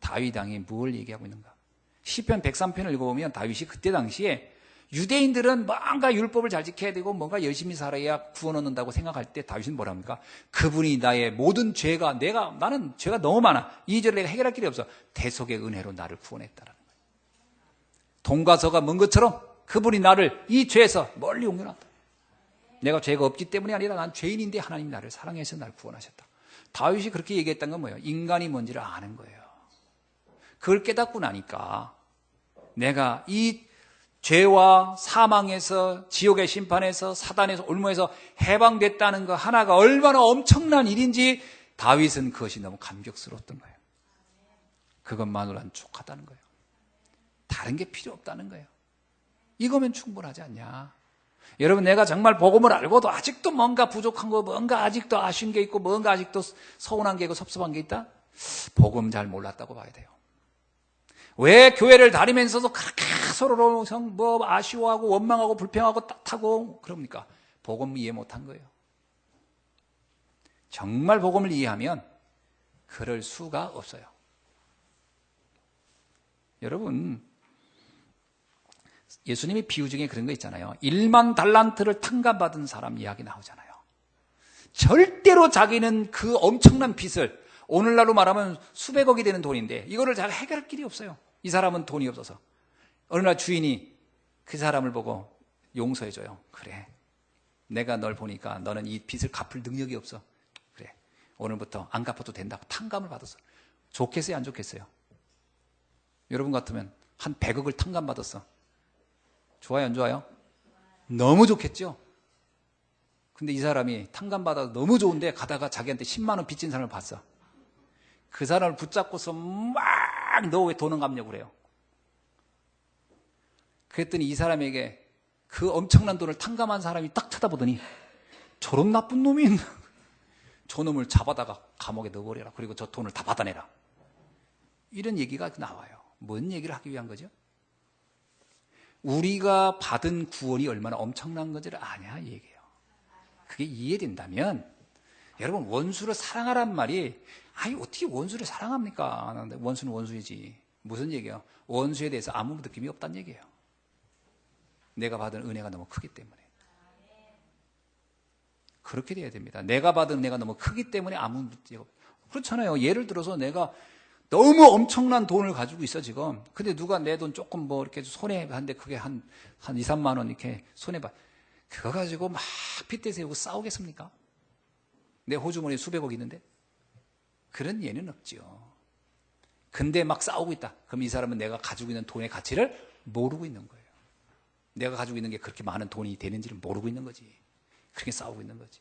다윗 왕이 뭘 얘기하고 있는가? 시편 103편을 읽어보면 다윗이 그때 당시에 유대인들은 뭔가 율법을 잘 지켜야 되고 뭔가 열심히 살아야 구원 얻는다고 생각할 때 다윗은 뭐라 합니까? 그분이 나의 모든 죄가 나는 죄가 너무 많아. 이 죄를 내가 해결할 길이 없어. 대속의 은혜로 나를 구원했다라는 거예요. 동과 서가 먼 것처럼 그분이 나를 이 죄에서 멀리 옮겨놨다. 내가 죄가 없기 때문이 아니라 난 죄인인데 하나님이 나를 사랑해서 나를 구원하셨다. 다윗이 그렇게 얘기했던 건 뭐예요? 인간이 뭔지를 아는 거예요. 그걸 깨닫고 나니까 내가 이 죄와 사망에서 지옥의 심판에서 사단에서 올무에서 해방됐다는 거 하나가 얼마나 엄청난 일인지 다윗은 그것이 너무 감격스러웠던 거예요. 그것만으로는 족하다는 거예요. 다른 게 필요 없다는 거예요. 이거면 충분하지 않냐? 여러분 내가 정말 복음을 알고도 아직도 뭔가 부족한 거, 뭔가 아직도 아쉬운 게 있고 뭔가 아직도 서운한 게 있고 섭섭한 게 있다? 복음 잘 몰랐다고 봐야 돼요. 왜 교회를 다니면서도 그렇게 서로 아쉬워하고 원망하고 불평하고 탓하고 그럽니까? 복음 이해 못한 거예요. 정말 복음을 이해하면 그럴 수가 없어요. 여러분 예수님이 비유 중에 그런 거 있잖아요. 1만 달란트를 탕감받은 사람 이야기 나오잖아요. 절대로 자기는 그 엄청난 빚을 오늘날로 말하면 수백억이 되는 돈인데 이거를 잘 해결할 길이 없어요. 이 사람은 돈이 없어서. 어느 날 주인이 그 사람을 보고 용서해줘요. 그래, 내가 널 보니까 너는 이 빚을 갚을 능력이 없어. 그래, 오늘부터 안 갚아도 된다고 탕감을 받았어. 좋겠어요 안 좋겠어요? 여러분 같으면 한 100억을 탕감받았어. 좋아요 안 좋아요? 너무 좋겠죠? 근데 이 사람이 탕감받아서 너무 좋은데 가다가 자기한테 10만 원 빚진 사람을 봤어. 그 사람을 붙잡고서 막 너 왜 돈은 갚냐고 그래요. 그랬더니 이 사람에게 그 엄청난 돈을 탕감한 사람이 딱 쳐다보더니 저런 나쁜 놈이 있나? 저 놈을 잡아다가 감옥에 넣어버려라. 그리고 저 돈을 다 받아내라. 이런 얘기가 나와요. 뭔 얘기를 하기 위한 거죠? 우리가 받은 구원이 얼마나 엄청난 건지를 아냐 이 얘기예요. 그게 이해된다면 여러분 원수를 사랑하란 말이 아니 어떻게 원수를 사랑합니까? 원수는 원수이지. 무슨 얘기예요? 원수에 대해서 아무 느낌이 없다는 얘기예요. 내가 받은 은혜가 너무 크기 때문에. 그렇게 돼야 됩니다. 내가 받은 은혜가 너무 크기 때문에 아무 문제가 없어요. 그렇잖아요. 예를 들어서 내가 너무 엄청난 돈을 가지고 있어 지금. 근데 누가 내 돈 조금 뭐 이렇게 손해봤는데 그게 한 2, 3만 원 이렇게 손해봐. 그거 가지고 막 핏대 세우고 싸우겠습니까? 내 호주머니에 수백억 있는데? 그런 예는 없죠. 근데 막 싸우고 있다. 그럼 이 사람은 내가 가지고 있는 돈의 가치를 모르고 있는 거예요. 내가 가지고 있는 게 그렇게 많은 돈이 되는지를 모르고 있는 거지. 그렇게 싸우고 있는 거지.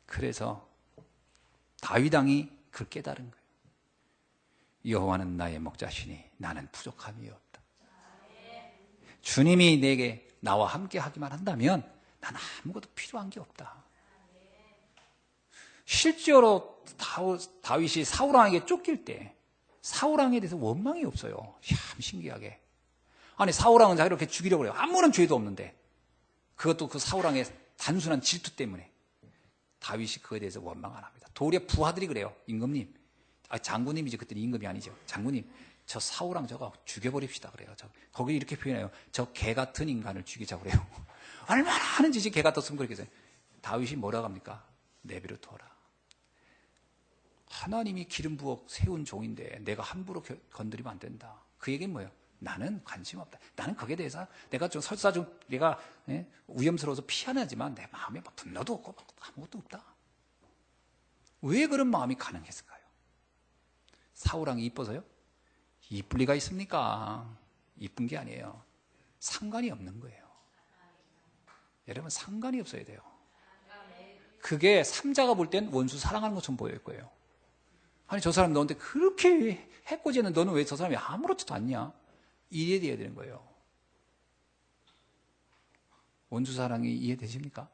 그래서 다윗 왕이 그걸 깨달은 거예요. 여호와는 나의 목자시니 나는 부족함이 없다. 주님이 내게 나와 함께 하기만 한다면 난 아무것도 필요한 게 없다. 실제로 다윗이 사울왕에게 쫓길 때 사울왕에 대해서 원망이 없어요. 참 신기하게. 아니 사울왕은 자기를 이렇게 죽이려고 해요. 아무런 죄도 없는데. 그것도 그 사울왕의 단순한 질투 때문에 다윗이 그거에 대해서 원망 안 합니다. 도리어 부하들이 그래요. 임금님, 장군님이지 그때는 임금이 아니죠. 장군님, 저 사울왕 저거 죽여버립시다 그래요. 거기 이렇게 표현해요. 저 개 같은 인간을 죽이자고 그래요. 얼마나 하는 짓이 개 같았으면 그렇게 해서 다윗이 뭐라고 합니까? 내버려 둬라. 하나님이 기름 부어 세운 종인데 내가 함부로 건드리면 안 된다. 그 얘기는 뭐예요? 나는 관심 없다. 나는 거기에 대해서 내가 좀 설사 좀 내가 위험스러워서 피하지만 내 마음에 막 분노도 없고 아무것도 없다. 왜 그런 마음이 가능했을까요? 사울왕이 이뻐서요? 이쁠 리가 있습니까? 이쁜 게 아니에요. 상관이 없는 거예요. 여러분 상관이 없어야 돼요. 그게 삼자가 볼 땐 원수 사랑하는 것처럼 보일 거예요. 아니 저 사람 너한테 그렇게 해코지는 너는 왜 저 사람이 아무렇지도 않냐? 이해돼야 되는 거예요. 원수 사랑이 이해되십니까?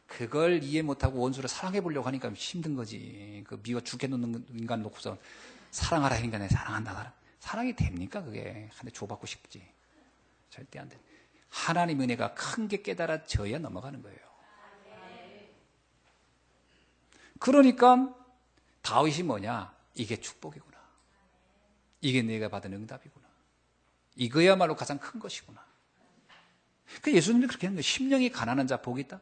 그걸 이해 못하고 원수를 사랑해 보려고 하니까 힘든 거지. 그 미워 죽여놓는 인간 놓고서 사랑하라 하니까 내가 사랑한다. 사랑이 됩니까 그게? 근데 줘받고 싶지. 절대 안 돼. 하나님 은혜가 큰 게 깨달아져야 넘어가는 거예요. 그러니까 다윗이 뭐냐? 이게 축복이구나. 이게 내가 받은 응답이구나. 이거야말로 가장 큰 것이구나. 그 예수님이 그렇게 하는 거예요. 심령이 가난한 자 복이 있다.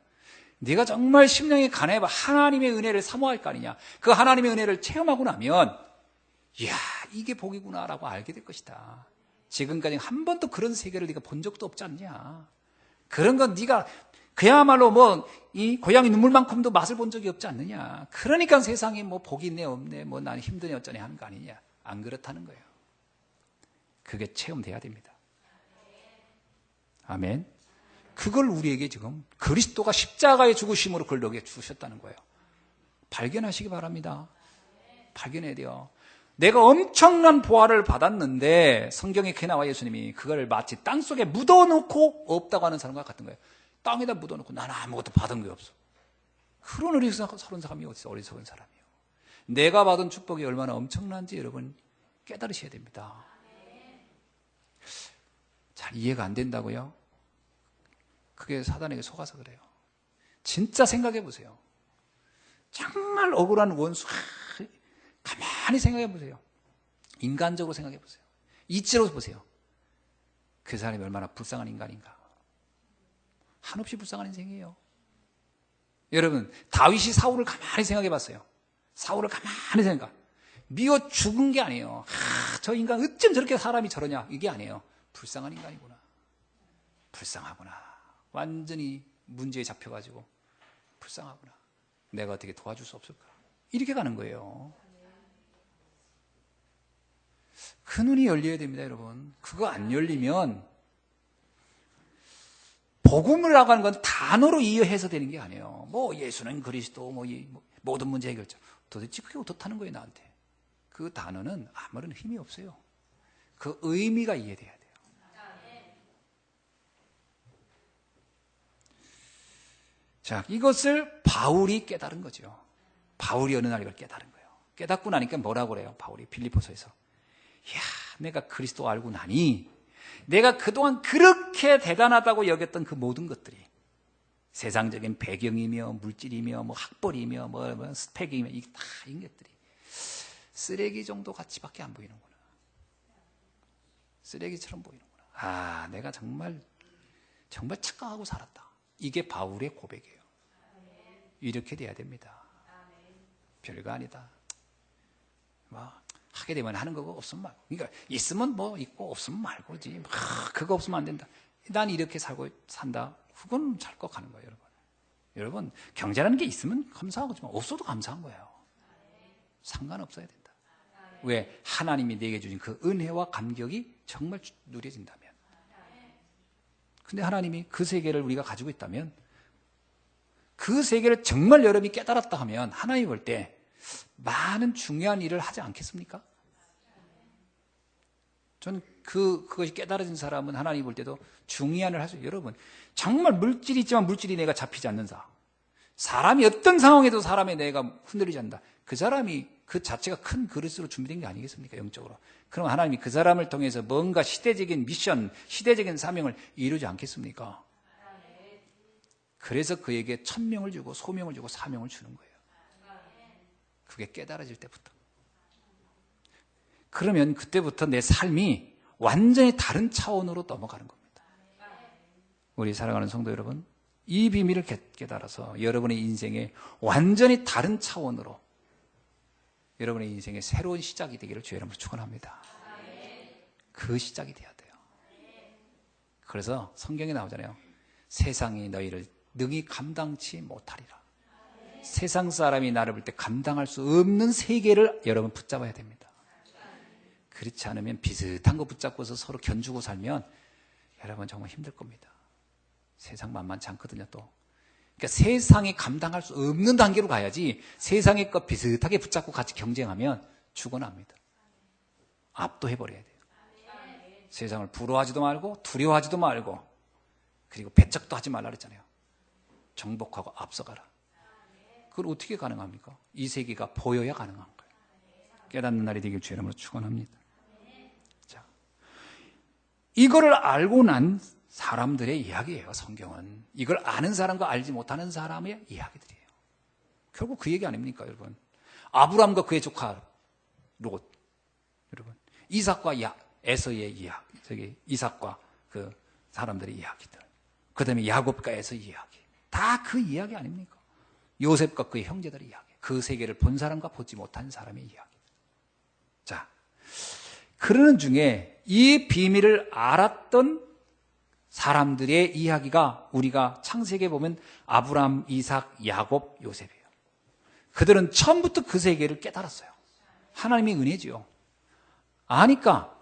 네가 정말 심령이 가난해봐 하나님의 은혜를 사모할 거 아니냐. 그 하나님의 은혜를 체험하고 나면 이야 이게 복이구나라고 알게 될 것이다. 지금까지 한 번도 그런 세계를 네가 본 적도 없지 않냐. 그런 건 네가 그야말로 뭐 이 고양이 눈물만큼도 맛을 본 적이 없지 않느냐. 그러니까 세상에 뭐 복이 있네 없네 뭐 나는 힘드네 어쩌네 하는 거 아니냐. 안 그렇다는 거예요. 그게 체험돼야 됩니다. 아멘. 그걸 우리에게 지금 그리스도가 십자가의 죽으심으로 그걸 너에게 주셨다는 거예요. 발견하시기 바랍니다. 발견해야 돼요. 내가 엄청난 보화를 받았는데 성경에 이렇게 나와 예수님이 그걸 마치 땅속에 묻어놓고 없다고 하는 사람과 같은 거예요. 땅에다 묻어놓고 나는 아무것도 받은 게 없어. 그런 어리석은 사람이 어디서 어리석은 사람이에요. 내가 받은 축복이 얼마나 엄청난지 여러분 깨달으셔야 됩니다. 잘 이해가 안 된다고요? 그게 사단에게 속아서 그래요. 진짜 생각해 보세요. 정말 억울한 원수 가만히 생각해 보세요. 인간적으로 생각해 보세요. 이치로 보세요. 그 사람이 얼마나 불쌍한 인간인가. 한없이 불쌍한 인생이에요. 여러분 다윗이 사울을 가만히 생각해 봤어요. 사울을 가만히 생각. 미워 죽은 게 아니에요. 저 인간 어쩜 저렇게 사람이 저러냐. 이게 아니에요. 불쌍한 인간이구나. 불쌍하구나. 완전히 문제에 잡혀가지고 불쌍하구나. 내가 어떻게 도와줄 수 없을까. 이렇게 가는 거예요. 그 눈이 열려야 됩니다, 여러분. 그거 안 열리면 복음을 하고 하는 건 단어로 이해해서 되는 게 아니에요. 뭐 예수는 그리스도, 뭐 모든 문제 해결자. 도대체 그게 어떻다는 거예요, 나한테. 그 단어는 아무런 힘이 없어요. 그 의미가 이해돼야 돼요. 자, 이것을 바울이 깨달은 거죠. 바울이 어느 날 이걸 깨달은 거예요. 깨닫고 나니까 뭐라고 그래요? 바울이 빌립보서에서. 이야, 내가 그리스도 알고 나니 내가 그동안 그렇게 대단하다고 여겼던 그 모든 것들이 세상적인 배경이며 물질이며 뭐 학벌이며 뭐 스펙이며 이 다 이런 것들이 쓰레기 정도 가치밖에 안 보이는구나. 쓰레기처럼 보이는구나. 아, 내가 정말 착각하고 살았다. 이게 바울의 고백이에요. 이렇게 돼야 됩니다. 별거 아니다. 하게 되면 하는 거고 없으면 말고. 그러니까 있으면 뭐 있고 없으면 말고지. 그거 없으면 안 된다. 난 이렇게 산다. 그건 잘 것 가는 거예요, 여러분. 여러분, 경제라는 게 있으면 감사하지만 없어도 감사한 거예요. 상관없어야 된다. 왜? 하나님이 내게 주신 그 은혜와 감격이 정말 누려진다면. 근데 하나님이 그 세계를 우리가 가지고 있다면, 그 세계를 정말 여러분이 깨달았다 하면 하나님이 볼 때 많은 중요한 일을 하지 않겠습니까? 저는 그것이 깨달아진 사람은 하나님이 볼 때도 중요한 일을 할 수 있어요. 여러분, 정말 물질이 있지만 물질이 내가 잡히지 않는 사람이 어떤 상황에도 사람의 내가 흔들리지 않는다. 그 사람이 그 자체가 큰 그릇으로 준비된 게 아니겠습니까? 영적으로. 그럼 하나님이 그 사람을 통해서 뭔가 시대적인 미션, 시대적인 사명을 이루지 않겠습니까? 그래서 그에게 천명을 주고 소명을 주고 사명을 주는 거예요. 그게 깨달아질 때부터. 그러면 그때부터 내 삶이 완전히 다른 차원으로 넘어가는 겁니다. 우리 사랑하는 성도 여러분, 이 비밀을 깨달아서 여러분의 인생에 완전히 다른 차원으로 여러분의 인생의 새로운 시작이 되기를 주의 이름으로 축원합니다. 그 시작이 돼야 돼요. 그래서 성경에 나오잖아요. 세상이 너희를 능히 감당치 못하리라. 세상 사람이 나를 볼 때 감당할 수 없는 세계를 여러분 붙잡아야 됩니다. 그렇지 않으면 비슷한 거 붙잡고서 서로 견주고 살면 여러분 정말 힘들 겁니다. 세상 만만치 않거든요, 또. 그러니까 세상이 감당할 수 없는 단계로 가야지 세상의 것 비슷하게 붙잡고 같이 경쟁하면 죽어납니다. 압도해버려야 돼요. 세상을 부러워하지도 말고 두려워하지도 말고 그리고 배척도 하지 말라 그랬잖아요. 정복하고 앞서가라. 그걸 어떻게 가능합니까? 이 세계가 보여야 가능한 거예요. 깨닫는 날이 되길 주의 이름으로 축원합니다. 자, 이거를 알고 난 사람들의 이야기예요. 성경은 이걸 아는 사람과 알지 못하는 사람의 이야기들이에요. 결국 그 얘기 아닙니까, 여러분? 아브람과 그의 조카 롯, 여러분, 이삭과 에서의 이야기, 저기 이삭과 그 사람들의 이야기들, 그 다음에 야곱과 에서의 이야기, 다 그 이야기 아닙니까? 요셉과 그의 형제들의 이야기, 그 세계를 본 사람과 보지 못한 사람의 이야기. 자, 그러는 중에 이 비밀을 알았던 사람들의 이야기가 우리가 창세기에 보면 아브람, 이삭, 야곱, 요셉이에요. 그들은 처음부터 그 세계를 깨달았어요. 하나님의 은혜지요. 아니까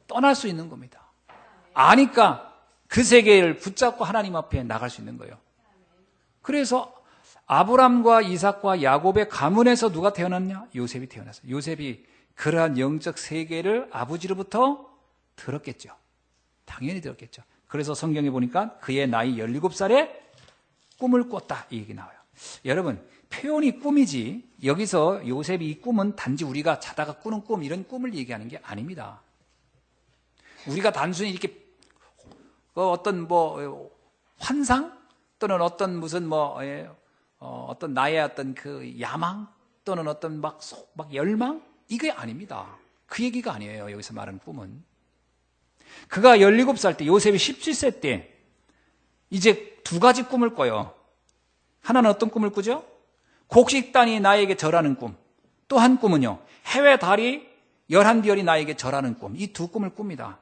떠날 수 있는 겁니다. 아니까 그 세계를 붙잡고 하나님 앞에 나갈 수 있는 거예요. 그래서 아브람과 이삭과 야곱의 가문에서 누가 태어났냐? 요셉이 태어났어요. 요셉이 그러한 영적 세계를 아버지로부터 들었겠죠. 당연히 들었겠죠. 그래서 성경에 보니까 그의 나이 17살에 꿈을 꿨다 이 얘기 나와요. 여러분, 표현이 꿈이지 여기서 요셉이 이 꿈은 단지 우리가 자다가 꾸는 꿈 이런 꿈을 얘기하는 게 아닙니다. 우리가 단순히 이렇게 어떤 환상 또는 어떤 무슨 어떤 나의 어떤 그 야망 또는 어떤 막 열망 이게 아닙니다. 그 얘기가 아니에요. 여기서 말하는 꿈은. 그가 17살 때 요셉이 17세 때 이제 두 가지 꿈을 꿔요. 하나는 어떤 꿈을 꾸죠? 곡식단이 나에게 절하는 꿈. 또 한 꿈은요. 해외 달이 11별이 나에게 절하는 꿈. 이 두 꿈을 꿉니다.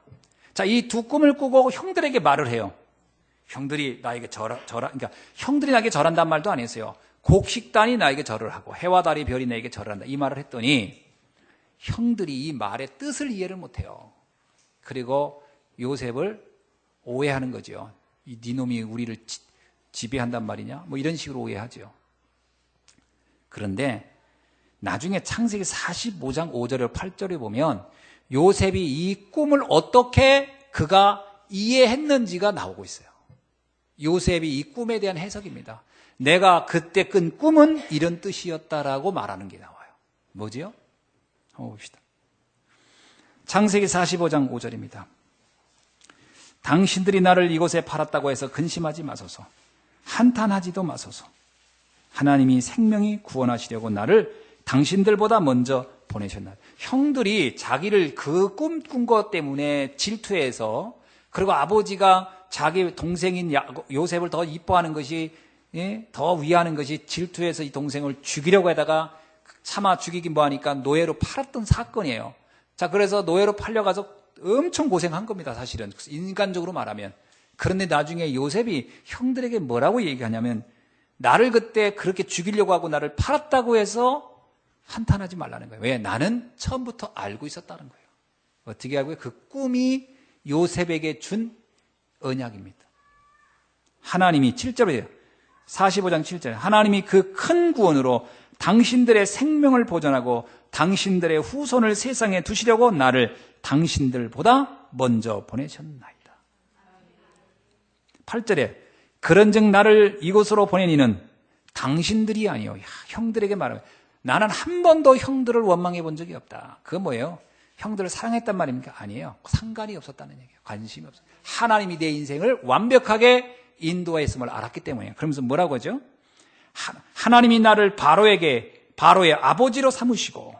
자, 이 두 꿈을 꾸고 형들에게 말을 해요. 형들이 나에게 그러니까 형들이 나에게 절한단 말도 안 했어요. 곡식단이 나에게 절을 하고 해와 달이 별이 나에게 절을 한다. 이 말을 했더니 형들이 이 말의 뜻을 이해를 못해요. 그리고 요셉을 오해하는 거죠. 네 놈이 우리를 지배한단 말이냐? 이런 식으로 오해하죠. 그런데 나중에 창세기 45장 5절에 8절에 보면 요셉이 이 꿈을 어떻게 그가 이해했는지가 나오고 있어요. 요셉이 이 꿈에 대한 해석입니다. 내가 그때 꾼 꿈은 이런 뜻이었다라고 말하는 게 나와요. 뭐지요? 한번 봅시다. 창세기 45장 5절입니다. 당신들이 나를 이곳에 팔았다고 해서 근심하지 마소서. 한탄하지도 마소서. 하나님이 생명이 구원하시려고 나를 당신들보다 먼저 보내셨나요? 형들이 자기를 그 꿈 꾼 것 때문에 질투해서 그리고 아버지가 자기 동생인 요셉을 더 이뻐하는 것이 더 위하는 것이 질투해서 이 동생을 죽이려고 하다가 차마 죽이기 뭐하니까 노예로 팔았던 사건이에요. 자, 그래서 노예로 팔려가서 엄청 고생한 겁니다. 사실은 인간적으로 말하면. 그런데 나중에 요셉이 형들에게 뭐라고 얘기하냐면 나를 그때 그렇게 죽이려고 하고 나를 팔았다고 해서 한탄하지 말라는 거예요. 왜? 나는 처음부터 알고 있었다는 거예요. 어떻게 하고요? 그 꿈이 요셉에게 준 언약입니다. 하나님이 7절이에요. 45장 7절. 하나님이 그 큰 구원으로 당신들의 생명을 보존하고 당신들의 후손을 세상에 두시려고 나를 당신들보다 먼저 보내셨나이다. 8절에 그런즉 나를 이곳으로 보내니는 당신들이 아니요. 형들에게 말하면 나는 한 번도 형들을 원망해 본 적이 없다. 그건 뭐예요? 형들을 사랑했단 말입니까? 아니에요. 상관이 없었다는 얘기예요. 관심이 없어요. 하나님이 내 인생을 완벽하게 인도했음을 알았기 때문이에요. 그러면서 뭐라고 하죠? 하나님이 나를 바로의 아버지로 삼으시고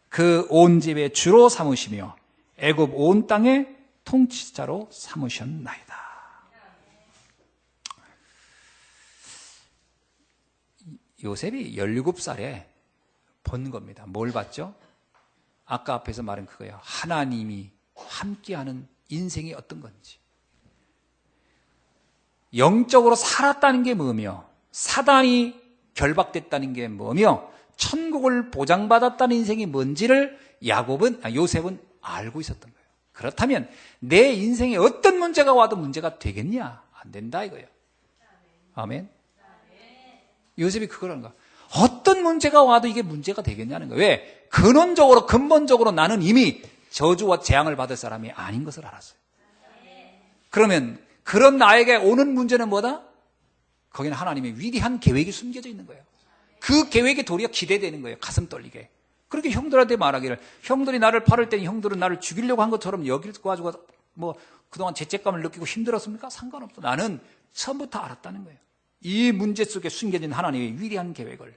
그 온 집의 주로 삼으시며 애굽 온 땅의 통치자로 삼으셨나이다. 요셉이 17살에 본 겁니다. 뭘 봤죠? 아까 앞에서 말한 그거예요. 하나님이 함께하는 인생이 어떤 건지. 영적으로 살았다는 게 뭐며 사단이 결박됐다는 게 뭐며 천국을 보장받았다는 인생이 뭔지를 요셉은 알고 있었던 거예요. 그렇다면 내 인생에 어떤 문제가 와도 문제가 되겠냐? 안 된다 이거예요. 아멘. 요셉이 그걸 하는 거야. 어떤 문제가 와도 이게 문제가 되겠냐는 거예요. 왜? 근본적으로 나는 이미 저주와 재앙을 받을 사람이 아닌 것을 알았어요. 그러면 그런 나에게 오는 문제는 뭐다? 거기는 하나님의 위대한 계획이 숨겨져 있는 거예요. 그 계획이 도리어 기대되는 거예요. 가슴 떨리게. 그렇게 형들한테 말하기를 형들이 나를 팔을 때니 형들은 나를 죽이려고 한 것처럼 여길 거 가지고 뭐 그동안 죄책감을 느끼고 힘들었습니까? 상관없어. 나는 처음부터 알았다는 거예요. 이 문제 속에 숨겨진 하나님의 위대한 계획을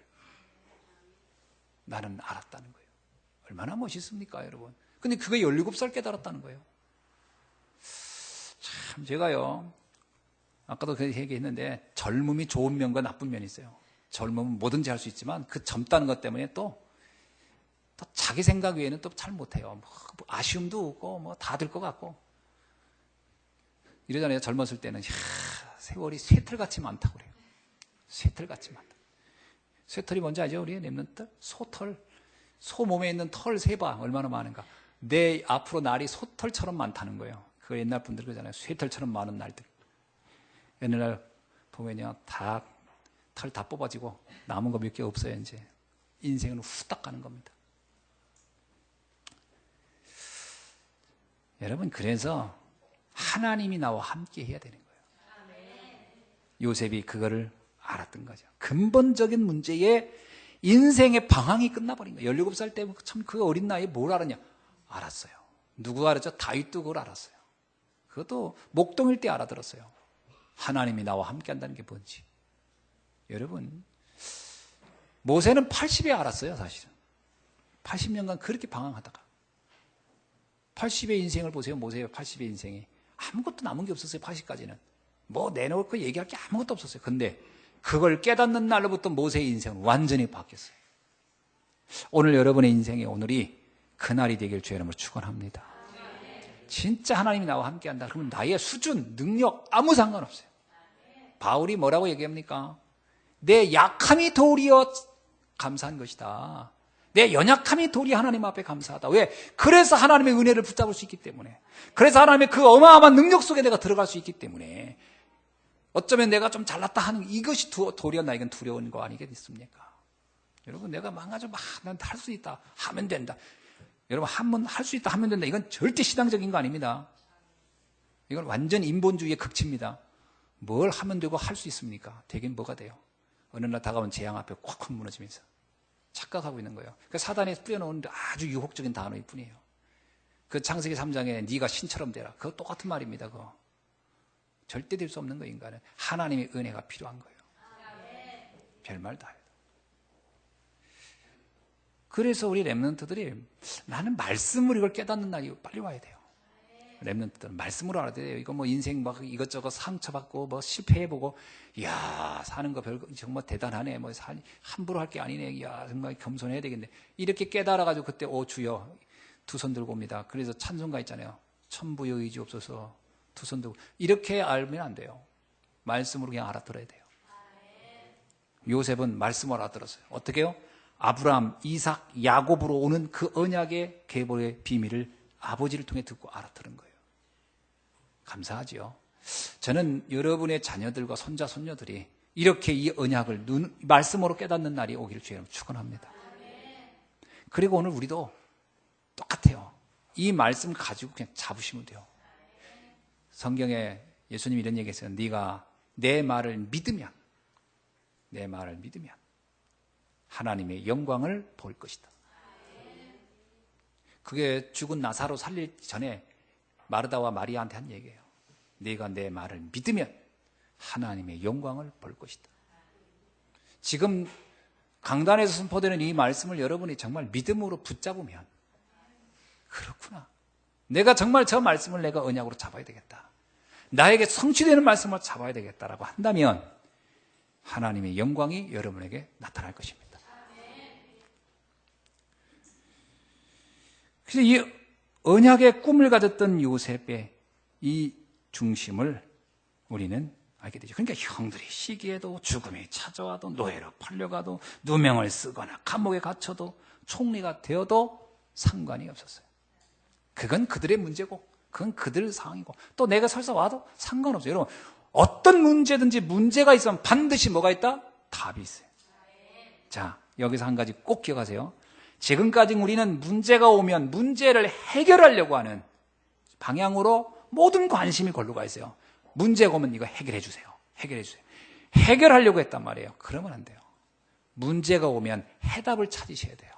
나는 알았다는 거예요. 얼마나 멋있습니까, 여러분? 근데 그게 17살 깨달았다는 거예요. 참, 제가요, 아까도 그 얘기했는데, 젊음이 좋은 면과 나쁜 면이 있어요. 젊으면 뭐든지 할 수 있지만, 그 젊다는 것 때문에 또 자기 생각 외에는 또 잘 못해요. 뭐 아쉬움도 없고, 다 될 것 같고. 이러잖아요. 젊었을 때는, 세월이 쇠털같이 많다고 그래요. 쇠털같이 많다. 쇠털이 뭔지 알죠? 우리 랩런트? 소털. 소 몸에 있는 털 세봐. 얼마나 많은가. 내 앞으로 날이 소털처럼 많다는 거예요. 그 옛날 분들 그러잖아요. 쇠털처럼 많은 날들. 옛날 보면요. 털 다 뽑아지고 남은 거 몇 개 없어요, 이제. 인생은 후딱 가는 겁니다. 여러분, 그래서 하나님이 나와 함께 해야 되는 거예요. 요셉이 그거를 알았던 거죠. 근본적인 문제에 인생의 방황이 끝나버린 거예요. 17살 때 참 그 어린 나이에 뭘 알았냐? 알았어요. 누구가 알았죠? 다윗도 그걸 알았어요. 그것도 목동일 때 알아들었어요. 하나님이 나와 함께 한다는 게 뭔지. 여러분, 모세는 80에 알았어요, 사실은. 80년간 그렇게 방황하다가. 80의 인생을 보세요, 모세의 80의 인생이. 아무것도 남은 게 없었어요, 80까지는. 뭐 내놓을 거 얘기할 게 아무것도 없었어요. 근데 그걸 깨닫는 날로부터 모세의 인생은 완전히 바뀌었어요. 오늘 여러분의 인생의 오늘이 그날이 되길 주의 이름으로 축원합니다. 진짜 하나님이 나와 함께한다. 그러면 나의 수준, 능력 아무 상관없어요. 바울이 뭐라고 얘기합니까? 내 약함이 도리어 감사한 것이다. 내 연약함이 도리어 하나님 앞에 감사하다. 왜? 그래서 하나님의 은혜를 붙잡을 수 있기 때문에. 그래서 하나님의 그 어마어마한 능력 속에 내가 들어갈 수 있기 때문에. 어쩌면 내가 좀 잘났다 하는 이것이 도리어 나에겐 두려운 거 아니겠습니까? 여러분, 내가 망가져, 난 할 수 있다, 하면 된다. 여러분, 한번 할 수 있다, 하면 된다. 이건 절대 신앙적인 거 아닙니다. 이건 완전 인본주의의 극치입니다. 뭘 하면 되고 할 수 있습니까? 되긴 뭐가 돼요? 어느 날 다가온 재앙 앞에 콱콱 무너지면서 착각하고 있는 거예요. 그 사단에 뿌려놓은 아주 유혹적인 단어일 뿐이에요. 그 창세기 3장에 네가 신처럼 되라. 그거 똑같은 말입니다. 그거. 절대 될 수 없는 거예요, 인간은. 하나님의 은혜가 필요한 거예요. 별말 다 해요. 그래서 우리 랩런트들이 나는 말씀으로 이걸 깨닫는 날이 빨리 와야 돼요. 랩런트들은 말씀으로 알아야 돼요. 이거 뭐 인생 막 이것저것 상처받고 뭐 실패해보고, 이야, 사는 거 별거 정말 대단하네. 뭐 함부로 할 게 아니네. 이야, 정말 겸손해야 되겠네. 이렇게 깨달아가지고 그때 주여 두 손 들고 옵니다. 그래서 찬송가 있잖아요. 천부여 의지 없어서 두 손 들고. 이렇게 알면 안 돼요. 말씀으로 그냥 알아들어야 돼요. 요셉은 말씀을 알아들었어요. 어떻게 해요? 아브라함, 이삭, 야곱으로 오는 그 언약의 계보의 비밀을 아버지를 통해 듣고 알아들은 거예요. 감사하지요. 저는 여러분의 자녀들과 손자, 손녀들이 이렇게 이 언약을 말씀으로 깨닫는 날이 오기를 주의 이름으로 축원합니다. 그리고 오늘 우리도 똑같아요. 이 말씀 가지고 그냥 잡으시면 돼요. 성경에 예수님이 이런 얘기했어요. 네가 내 말을 믿으면 하나님의 영광을 볼 것이다. 그게 죽은 나사로 살릴 전에 마르다와 마리아한테 한 얘기예요. 네가 내 말을 믿으면 하나님의 영광을 볼 것이다. 지금 강단에서 선포되는 이 말씀을 여러분이 정말 믿음으로 붙잡으면, 그렇구나, 내가 정말 저 말씀을 내가 언약으로 잡아야 되겠다, 나에게 성취되는 말씀을 잡아야 되겠다라고 한다면 하나님의 영광이 여러분에게 나타날 것입니다. 그래서 이 언약의 꿈을 가졌던 요셉의 이 중심을 우리는 알게 되죠. 그러니까 형들이 시기에도, 죽음이 찾아와도, 노예로 팔려가도, 누명을 쓰거나 감옥에 갇혀도, 총리가 되어도 상관이 없었어요. 그건 그들의 문제고, 그건 그들 상황이고, 또 내가 설사 와도 상관없어요. 여러분, 어떤 문제든지 문제가 있으면 반드시 뭐가 있다? 답이 있어요. 자, 여기서 한 가지 꼭 기억하세요. 지금까지 우리는 문제가 오면 문제를 해결하려고 하는 방향으로 모든 관심이 걸로 가 있어요. 문제가 오면 이거 해결해 주세요. 해결해 주세요. 해결하려고 했단 말이에요. 그러면 안 돼요. 문제가 오면 해답을 찾으셔야 돼요.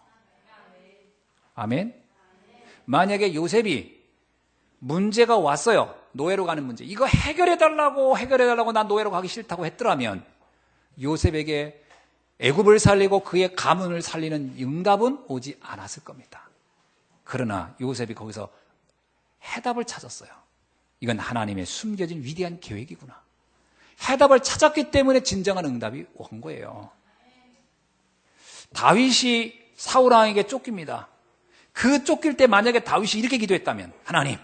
아멘. 만약에 요셉이 문제가 왔어요. 노예로 가는 문제. 이거 해결해달라고 난 노예로 가기 싫다고 했더라면 요셉에게 애굽을 살리고 그의 가문을 살리는 응답은 오지 않았을 겁니다. 그러나 요셉이 거기서 해답을 찾았어요. 이건 하나님의 숨겨진 위대한 계획이구나. 해답을 찾았기 때문에 진정한 응답이 온 거예요. 다윗이 사울 왕에게 쫓깁니다. 그 쫓길 때 만약에 다윗이 이렇게 기도했다면, 하나님,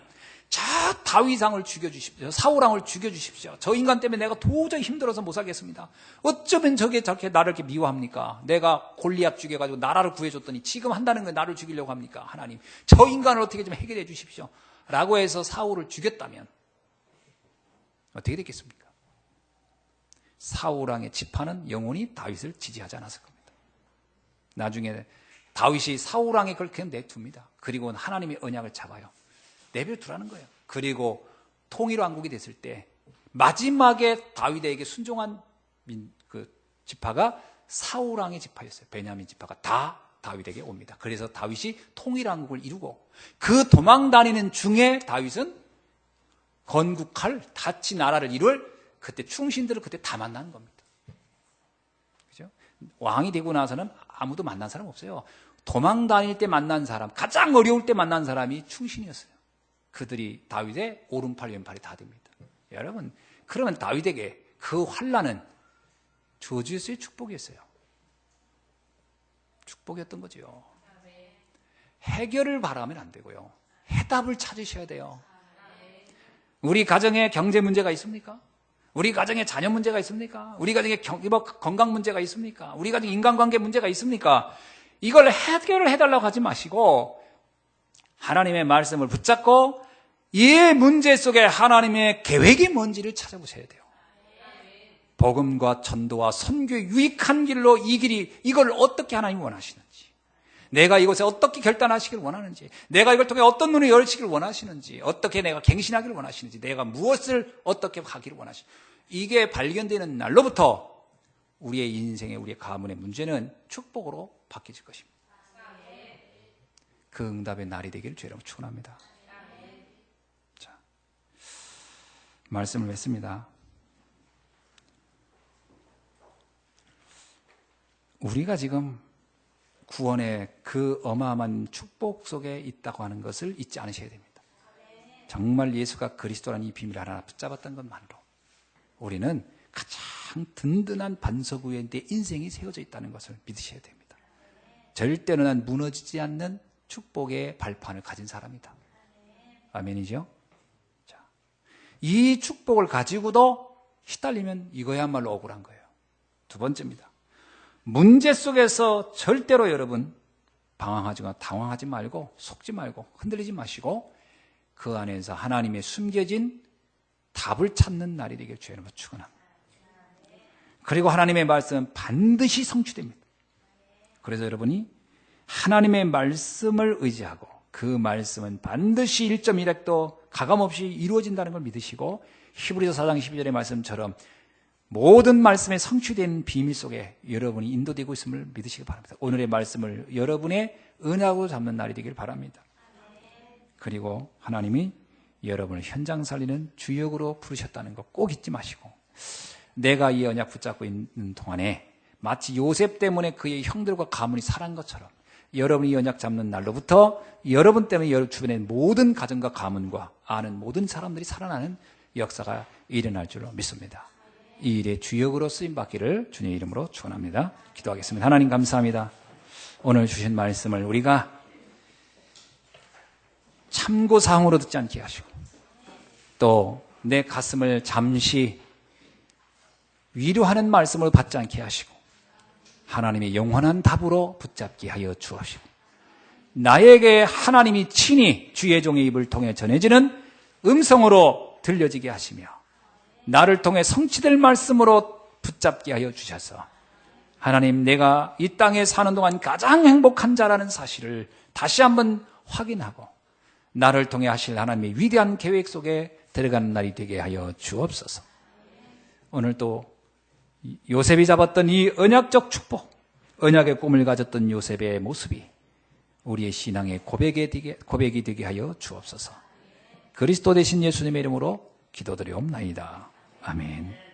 저 다윗 왕을 죽여주십시오. 사울 왕을 죽여주십시오. 저 인간 때문에 내가 도저히 힘들어서 못 살겠습니다. 어쩌면 저게 저렇게 나를 이렇게 미워합니까? 내가 골리앗 죽여가지고 나라를 구해줬더니 지금 한다는 건 나를 죽이려고 합니까? 하나님, 저 인간을 어떻게 좀 해결해 주십시오. 라고 해서 사울을 죽였다면 어떻게 됐겠습니까? 사울 왕의 지파는 영원히 다윗을 지지하지 않았을 겁니다. 나중에 다윗이 사울 왕의 걸 그냥 내둡니다. 그리고 하나님의 언약을 잡아요. 내버려두라는 거예요. 그리고 통일왕국이 됐을 때 마지막에 다윗에게 순종한 그 지파가 사울 왕의 지파였어요. 베냐민 지파가 다 다윗에게 옵니다. 그래서 다윗이 통일왕국을 이루고, 그 도망 다니는 중에 다윗은 건국할 다치 나라를 이룰 그때 충신들을 그때 다 만난 겁니다. 그죠? 왕이 되고 나서는 아무도 만난 사람 없어요. 도망 다닐 때 만난 사람, 가장 어려울 때 만난 사람이 충신이었어요. 그들이 다윗의 오른팔 왼팔이 다 됩니다. 여러분, 그러면 다윗에게 그 환난은 저주였어요, 축복이었어요? 축복이었던 거죠. 해결을 바라면 안 되고요, 해답을 찾으셔야 돼요. 우리 가정에 경제 문제가 있습니까? 우리 가정에 자녀 문제가 있습니까? 우리 가정에 건강 문제가 있습니까? 우리 가정에 인간관계 문제가 있습니까? 이걸 해결을 해달라고 하지 마시고 하나님의 말씀을 붙잡고 이 문제 속에 하나님의 계획이 뭔지를 찾아보셔야 돼요. 복음과 전도와 선교의 유익한 길로 이 길이, 이걸 어떻게 하나님이 원하시는지, 내가 이곳에 어떻게 결단하시길 원하는지, 내가 이걸 통해 어떤 눈을 열시길 원하시는지, 어떻게 내가 갱신하기를 원하시는지, 내가 무엇을 어떻게 하기를 원하시는지, 이게 발견되는 날로부터 우리의 인생의, 우리의 가문의 문제는 축복으로 바뀌어질 것입니다. 그 응답의 날이 되기를 주의 이름으로 축원합니다. 자, 말씀을 맺습니다. 우리가 지금 구원의 그 어마어마한 축복 속에 있다고 하는 것을 잊지 않으셔야 됩니다. 정말 예수가 그리스도라는 이 비밀을 하나 붙잡았던 것만으로 우리는 가장 든든한 반석 위에 내 인생이 세워져 있다는 것을 믿으셔야 됩니다. 절대로 난 무너지지 않는 축복의 발판을 가진 사람이다. 아멘이죠? 자, 이 축복을 가지고도 시달리면 이거야말로 억울한 거예요. 두 번째입니다. 문제 속에서 절대로 여러분 방황하거나 당황하지 말고 속지 말고 흔들리지 마시고 그 안에서 하나님의 숨겨진 답을 찾는 날이 되길 주의 이름으로 축원합니다. 그리고 하나님의 말씀은 반드시 성취됩니다. 그래서 여러분이 하나님의 말씀을 의지하고 그 말씀은 반드시 1.1핵도 가감없이 이루어진다는 걸 믿으시고 히브리서 4장 12절의 말씀처럼 모든 말씀에 성취된 비밀 속에 여러분이 인도되고 있음을 믿으시기 바랍니다. 오늘의 말씀을 여러분의 은하로 잡는 날이 되길 바랍니다. 그리고 하나님이 여러분을 현장 살리는 주역으로 부르셨다는 거 꼭 잊지 마시고 내가 이 언약 붙잡고 있는 동안에 마치 요셉 때문에 그의 형들과 가문이 살아난 것처럼 여러분이 이 언약 잡는 날로부터 여러분 때문에 여러분 주변의 모든 가정과 가문과 아는 모든 사람들이 살아나는 역사가 일어날 줄로 믿습니다. 이 일의 주역으로 쓰임받기를 주님의 이름으로 축원합니다. 기도하겠습니다. 하나님 감사합니다. 오늘 주신 말씀을 우리가 참고사항으로 듣지 않게 하시고 또 내 가슴을 잠시 위로하는 말씀을 받지 않게 하시고 하나님의 영원한 답으로 붙잡게 하여 주옵시고 나에게 하나님이 친히 주의 종의 입을 통해 전해지는 음성으로 들려지게 하시며 나를 통해 성취될 말씀으로 붙잡게 하여 주셔서 하나님 내가 이 땅에 사는 동안 가장 행복한 자라는 사실을 다시 한번 확인하고 나를 통해 하실 하나님의 위대한 계획 속에 들어가는 날이 되게 하여 주옵소서. 오늘 또 요셉이 잡았던 이 언약적 축복, 언약의 꿈을 가졌던 요셉의 모습이 우리의 신앙의 고백이 되게 하여 주옵소서. 그리스도 되신 예수님의 이름으로 기도드리옵나이다. 아멘.